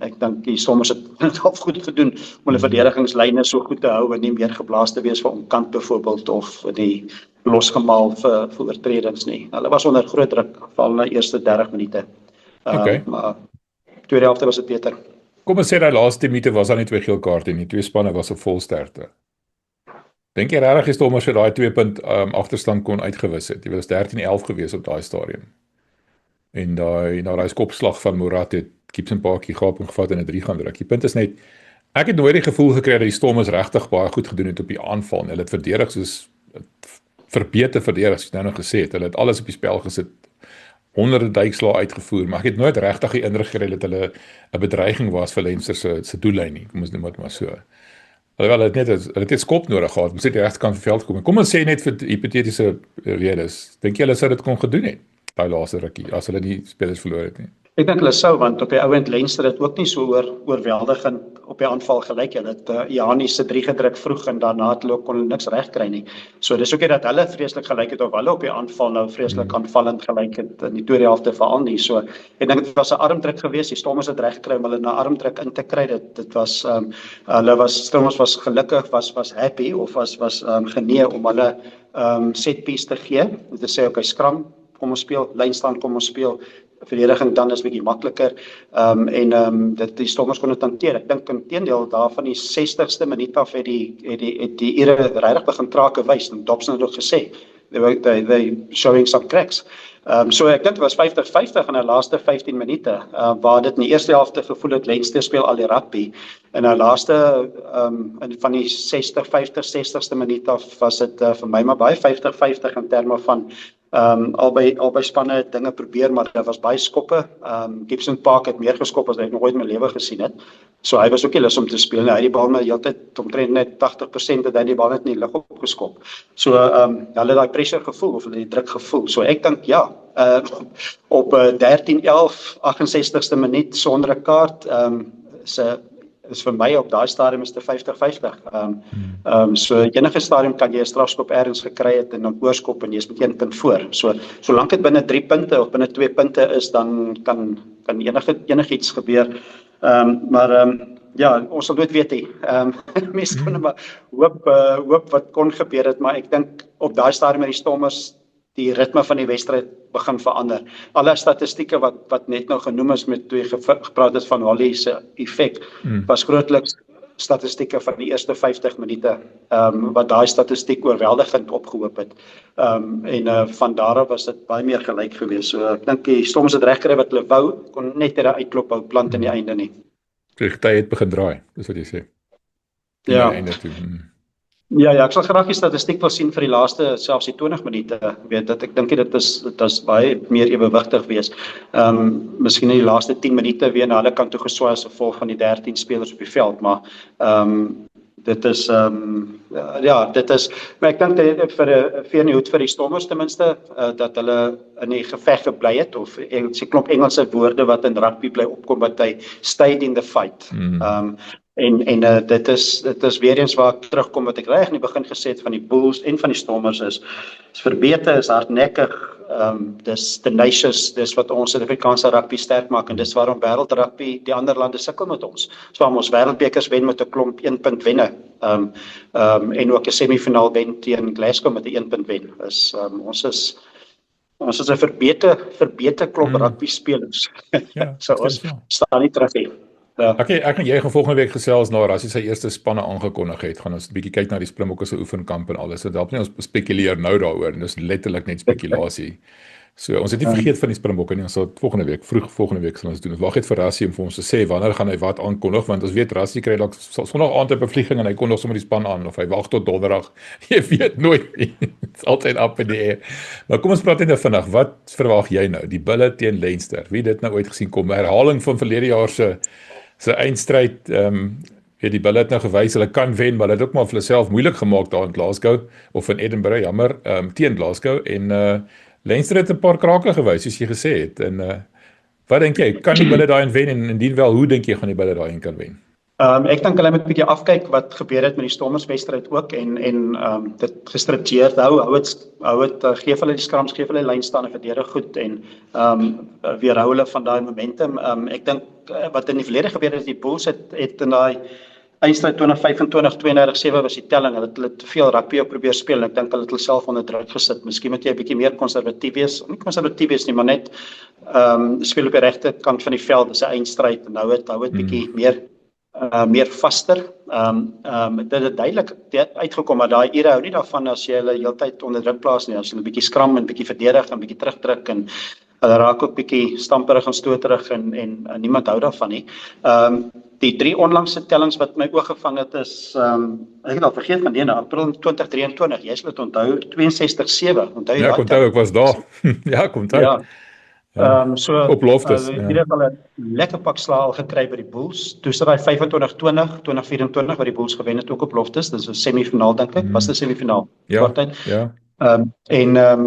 S3: ek dink die Stormers het half goed gedoen om hulle verdedigingslyne so goed te hou en nie meer geblaas te wees vir omkant byvoorbeeld of die losgemaal vir oortredings nie. Hulle was onder groot druk val na eerste 30 minute. Maar tweede helfte was dit beter.
S2: Kom ons sê daai laaste minute was daar nie 2 geel kaarte nie. 2 spanne was op volsterkte. Dink jy regtig die Stormers vir daai 2 punt agterstand kon uitgewis het? Dit was 13-11 gewees op daai stadium. En daai skopslag van Morat het Gibson Parkie gehaping gevat en 'n 3 gaan druk. Die punt is net, ek het nooit die gevoel gekry dat die Stormers regtig baie goed gedoen het op die aanval. Hulle het verdedig soos verbeter verdedig, soos nou gesê het. Hulle het alles op die spel gesit. Honderde duikslae uitgevoer, maar ek het nooit regtig die indruk gekry dat hulle 'n bedreiging was vir Leinster se doellyn nie. Kom ons noem dit maar so. Hulle het net skop nodig gehad, moes net die regterkant van die veld kom. Kom ons sê net vir hipotetiese redes, dink jy hulle sou dit kon gedoen het, daai laaste rukkie, as hulle nie spelers verloor het nie?
S3: Ek dink hulle sou, want op die ouend Leinster het ook nie so oorweldigend op die aanval gelyk. Hulle het Jani se 3 gedruk vroeg en daarna het hulle kon hulle niks reg kry nie. So dis ook nie dat hulle vreeslik gelyk het of hulle op die aanval nou vreeslik aanvallend gelyk het in die tweede helfte veral nie. So ek dink dit was 'n armdruk geweest. Die Stormers het reg gekry om hulle na armdruk in te kry. Dit was Stormers was gelukkig, was happy of was genee om hulle set piece te gee. Dit sê okay, skram, kom ons speel, lynstand, kom ons speel. Verdediging dan is bietjie makliker dit die Stormers kon dit hanteer. Ek dink inteendeel daar van die 60ste minuut af het die Ire regtig begin trake wys en Dobson het ook gesê they showing some cracks. So ek dink dit was 50-50 in die laaste 15 minute waar dit in die eerste helfte gevoel het Leinster speel al die rugby. In die laaste van die 60ste minuut af was dit vir my maar baie 50-50 in terme van albei spanne het dinge probeer, maar daar was baie skoppe. Gibson Park het meer geskop as ek nog ooit in my lewe gesien het. So hy was ook nie lus om te speel nie. Hy het die bal maar heeltyd omtrent net 80% het hy die bal net in die lug opgeskop. So hulle het daai pressure gevoel of hulle die druk gevoel. So ek dink ja, op 13-11 68ste minuut sonder 'n kaart is vir my op daai stadium is dit 50-50. So enige stadium kan jy 'n strafskop ergens gekry het en dan oorskop en jy's met 1 punt voor. So solank dit binne 3 punte of binne 2 punte is, dan kan enigiets gebeur. Ja, ons sal nooit weet nie. Mense kon maar hoop wat kon gebeur het, maar ek dink op daai stadium met die Stormers die ritme van die wedstryd begin verander. Alle statistieke wat net nou genoem is met toe jy gepraat het van Holly se effek, was grootliks statistieke van die eerste 50 minute, wat daai statistiek oorweldigend opgehoop het. Van daar af was dit baie meer gelyk geweest. So ek dink die Stormers het reg gekry wat hulle wou, kon net hierdie uitklop hou plant in die einde nie.
S2: Die tyd het begin draai, dis wat jy sê.
S3: Ja.
S2: Einde toe.
S3: Ja, ek sal graag die statistiek wil sien vir die laaste, selfs die 20 minute, weet dat ek dink dit is baie meer ewewigtig wees. Miskien in die laaste 10 minute weer na hulle kant toe geswaai as gevolg van die 13 spelers op die veld, maar dit is maar ek dink dit vir 'n veernie vir die Stormers ten minste, dat hulle in die geveg gebly het, of ek klomp Engelse woorde wat in rugby bly opkom, wat hy stayed in the fight. Dit is weer eens waar ek terugkom wat ek reg in die begin gesê het van die Bulls en van die Stormers is verbete, is hardnekkig, Dis tenacious, dis wat ons Suid-Afrikaanse rugby sterk maak en dis waarom wêreldrugby die ander lande sukkel met ons. So ons wêreldbekers wen met 'n klomp 1 punt wenne. En ook 'n semifinaal wen teen Glasgow met 'n 1 punt wen. Ons is 'n verbete klomp rugby spelers.
S2: Ja,
S3: So ons staan nie terug nie. Ja.
S2: Ek en jy gaan volgende week gesels na Rassie sy eerste spanne aangekondig het. Gaan ons 'n bietjie kyk na die Springbokke se oefenkamp en alles. So dalk nie ons spekuleer nou daaroor en dis letterlik net spekulasie. So ons het nie vergeet van die Springbokke nie. Ons sal volgende week, vroeg volgende week sal ons doen. Ons wag net vir Rassie om vir ons te sê wanneer gaan hy wat aankondig, want ons weet Rassie kry dalk Sondag aand 'n bevlieging en hy kondig sommer die span aan of hy wag tot Donderdag. Jy weet nooit nie. Dit's altyd up in die air. Maar kom ons praat net vinnig. Wat verwag jy nou? Die Bulle teen Leinster. Wie het dit nou ooit gesien kom? 'n Herhaling van verlede jaar se eindstryd, die Bulle het nou gewys, hulle kan wen, maar hulle het ook maar vir hulle self moeilik gemaak daar in Glasgow, of in Edinburgh, jammer, teen Glasgow, en Leinster het 'n paar krake gewys, soos jy gesê het, en wat dink jy, kan die Bulle daarin wen, en indien wel, hoe dink jy gaan die Bulle daarin kan wen?
S3: Ek dink hulle moet 'n bietjie afkyk wat gebeur het met die Stormers wedstryd ook en dit gestruktureerd hou het gee vir hulle die skrams, gee vir hulle lynstaan en verdedig goed en weerhou hulle van daai momentum. Ek dink wat in die verlede gebeur het, die Bulls het in daai eindstryd 2025 32-7 was die telling. Hulle het te veel rugby probeer speel en ek dink hulle het hulle self onder druk gesit. Miskien moet jy 'n bietjie meer konservatief wees, nie konservatief wees nie, maar net speel op die regte kant van die veld, dis 'n eindstryd en hou het bietjie meer vaster. Dit het duidelik uitgekom, maar daai era hou nie daarvan as jy hulle heeltyd onder druk plaas nie, as hulle 'n bietjie skram en bietjie verdedig en bietjie terugdruk en hulle raak ook bietjie stamperig en stoterig en niemand hou daarvan nie. Die 3 onlangse tellings wat my oog gevang het is, ek het al vergeet van die ene, April 2023, jy sal dit onthou, 62-7, onthou jy?
S2: Ja, ek onthou, ek was daar. Ja, ek onthou.
S3: Ja. So
S2: op loftes.
S3: Hier het hulle 'n lekker pak slaag al gekry by die Bulls. Toe sit hy 25-20, 2024 wat die Bulls gewen het ook op loftes. Dis 'n semifinaal dink ek. Was dit semifinaal?
S2: Ja.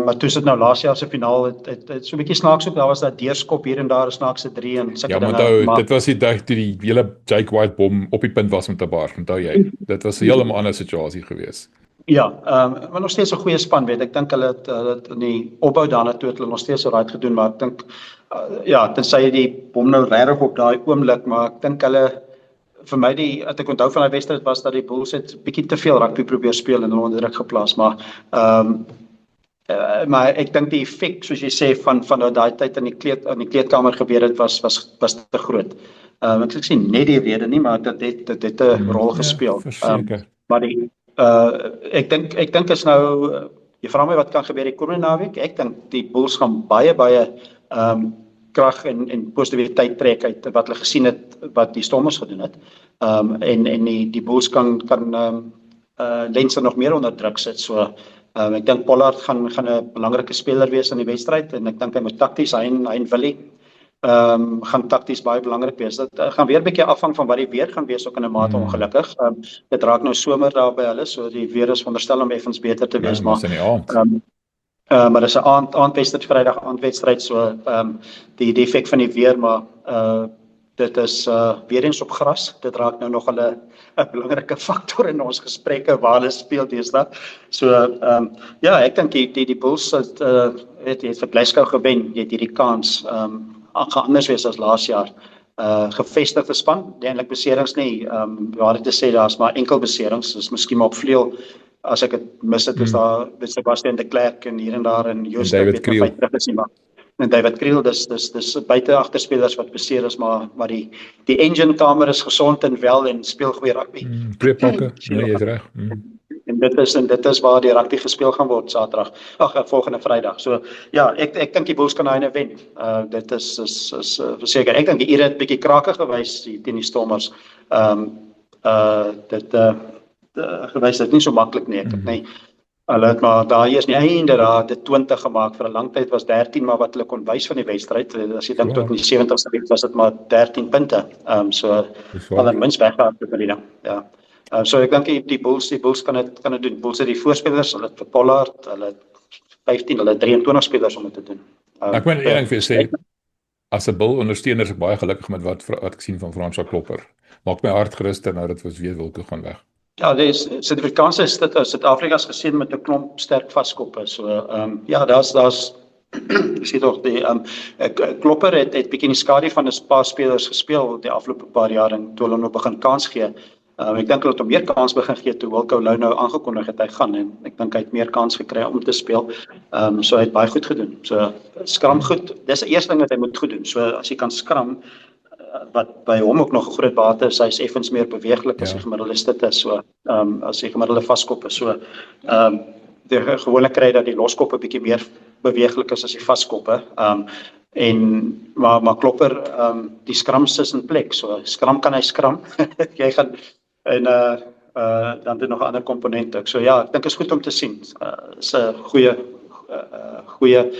S3: Maar toe sit nou laas jaar se finaal het so 'n bietjie snaaks ook. Daar was daai deurskop hier en daar 'n snaakse 3 en sulke
S2: dinge. Ja, maar dit was die dag toe die hele Jake White bom op die punt was om te baars, onthou jy? Dit was 'n heeltemal ander situasie geweest.
S3: Ja, maar nog steeds 'n goeie span, weet ek dink hulle het in die opbou daarna toe het hulle nog steeds so right gedoen, maar ek dink tensy die bom nou regtig op daai oomblik, maar ek dink hulle vir my wat ek onthou van daai wedstryd was dat die Bulls het bietjie te veel rugby probeer speel en hulle onder druk geplaas, maar ek dink die effek soos jy sê van daai tyd in die kleedkamer gebeur het was te groot. Ek sê net die rede nie, maar dit het 'n rol gespeel. Maar ek dink is nou jy vra my wat kan gebeur die komende naweek. Ek dink die Bulls gaan baie krag en positiwiteit trek uit wat hulle gesien het wat die Stormers gedoen het. En die Bulls kan Leinster nog meer onder druk sit. So ek dink Pollard gaan 'n belangrike speler wees in die wedstryd en ek dink hy moet takties, hy en Willie gaan takties baie belangrik wees. Dit gaan weer 'n bietjie afhang van wat die weer gaan wees ook in 'n mate ongelukkig. Dit raak nou somer daar by hulle, so die weer is veronderstel om effens beter te wees, maar maar dis 'n aandwedstryd, Vrydag aandwedstryd, so die effek van die weer, maar dit is weer eens op gras. Dit raak nou nog 'n belangrike faktor in ons gesprekke waar hulle speel deesdae. So ek dink die Bulls het vir Glasgow gewen, jy het hierdie kans gaan anders wees as laas jaar. Gevestigde span, eintlik beserings nie, waar dit te sê daar's maar enkel beserings, is miskien maar op vleuel, as ek dit mis het, is daar met Sebastian de Klerk en hier en daar en Joost
S2: David Kriel.
S3: En David Kriel, dis buite agterspelers wat beseer is, maar die engine kamer is gesond en wel en speel goeie rugby.
S2: Twee pakke, nee, jy is reg.
S3: En dit is waar die rugby gespeel gaan word Saterdag. Volgende Vrydag. So ek dink die Bulls kan hy wen. Dit is verseker. Ek dink die Ire het bietjie krake gewys teen die Stormers. Gewys dit nie so maklik nie, ek dink nie. Hulle het maar daar eers nie einde daar dit 20 gemaak vir 'n lang tyd was 13 maar wat hulle kon wys van die wedstryd. As jy dink tot in die 70ste minuut was dit maar 13 punte. So hulle mens weggehaal vir hulle. Ja. So ek dink die Bulls kan dit doen. Bulls het die voorspelers, hulle het vir Pollard, hulle het 15, hulle het 23 spelers om dit te doen.
S2: Ek moet eerlik vir sê, as 'n Bull ondersteuner is ek baie gelukkig met wat ek sien van Francois Klopper. Maak my hart gerus nou dat ons weet Wilco gaan weg.
S3: Ja, dis Suid-Afrikaanse Suid-Afrika's gesien met 'n klomp sterk vaskoppe. So daar's Ek sê tog die Klopper het bietjie in die skadu van 'n paar spelers gespeel die afgelope paar jaar en toe hulle nou begin kans gee. Ek dink hulle het hom meer kans begin gee toe Wilco Louw nou aangekondig het hy gaan en ek dink hy het meer kans gekry om te speel. So hy het baie goed gedoen. So skram goed. Dis die eerste ding wat hy moet goed doen. So as jy kan skram wat by hom ook nog 'n groot bate is, hy is effens meer beweeglik as die gemiddelde sit is. So as die gemiddelde vaskop is. So die gewoonlik kry dat die loskoppe bietjie meer beweeglik is as die vaskoppe. Maar Klopper die skrams is in plek. So skram kan hy skram. Jy gaan en dan het nog 'n ander komponent ook. So ja, ek dink is goed om te sien. Is 'n goeie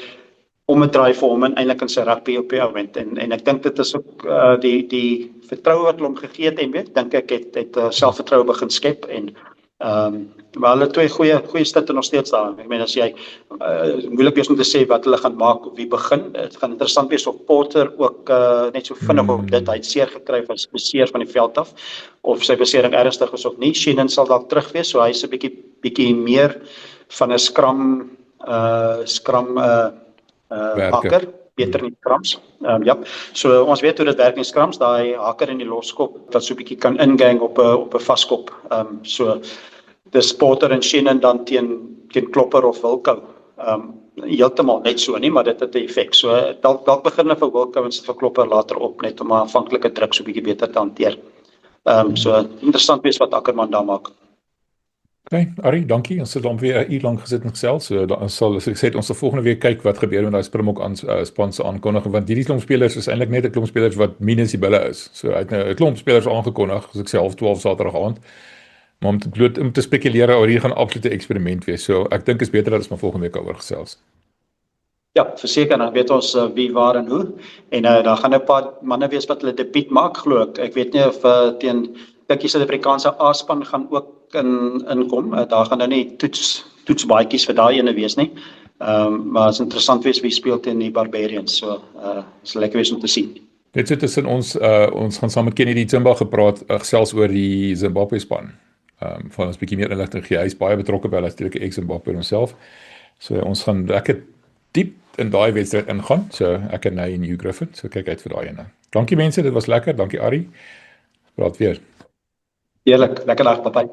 S3: omdraai vir hom en eintlik in sy rugby op die oomblik. En ek dink dit is ook die vertroue wat hulle hom gegee het en weet, dink ek het selfvertroue begin skep en maar hulle twee goeie stutte nog steeds daar. Ek meen as jy moeilik wees om te sê wat hulle gaan maak of wie begin. Dit gaan interessant wees of Porter ook net so vinnig op dit hy het seer gekry van beseer van die veld af of sy besering ernstig is of nie. Shannon sal dalk terug wees, so hy's 'n bietjie meer van 'n skram hakker, beter in die skrams. So ons weet hoe dit werk in skrams, daai hakker in die loskop wat so 'n bietjie kan ingang op 'n vaskop. So dis Porter en Shannon dan teen Klopper of Wilco. Heeltemal net so nie, maar dit het 'n effek. So dalk begin hulle vir Wilco en sit vir Klopper later op net om 'n aanvanklike druk so 'n bietjie beter te hanteer. So interessant wees wat Ackerman daar maak.
S2: Okay, Arie, dankie. Ons het dan weer 'n uur lank gesit en gesels. So dan sal ek sê ons sal volgende week kyk wat gebeur met daai Springbok spanse aankondiging want hierdie klomp spelers is eintlik net 'n klomp spelers wat minus die bulle is. So hy het nou 'n klomp spelers aangekondig, as ek sê 12 Saterdag aand. Maar om te spekuleer oor hier gaan 'n absolute eksperiment wees. So ek dink is beter dat ons maar volgende week oor gesels.
S3: Ja, verseker, dan weet ons wie, waar en hoe. En daar gaan 'n paar manne wees wat hulle debuut maak, glo ek. Ek weet nie of teen die Suid-Afrikaanse A-span gaan ook inkom. Daar gaan nou nie toetsbaadjies vir daai ene wees nie. Maar is interessant wees wie speel teen die Barbarians. So is lekker wees om te sien.
S2: Net so tussen ons gaan saam met Kennedy Zimba gepraat gesels oor die Zimbabwe span. Van ons bietjie meer inligting gee. Hy is baie betrokke by natuurlik ex-Zimbabwe homself. So ons gaan lekker diep in daai wedstryd ingaan. So ek en hy en Hugh Griffith. So kyk uit vir daai ene. Dankie mense, dit was lekker. Dankie Arie. Praat weer.
S3: Heerlik, lekker dag, bye.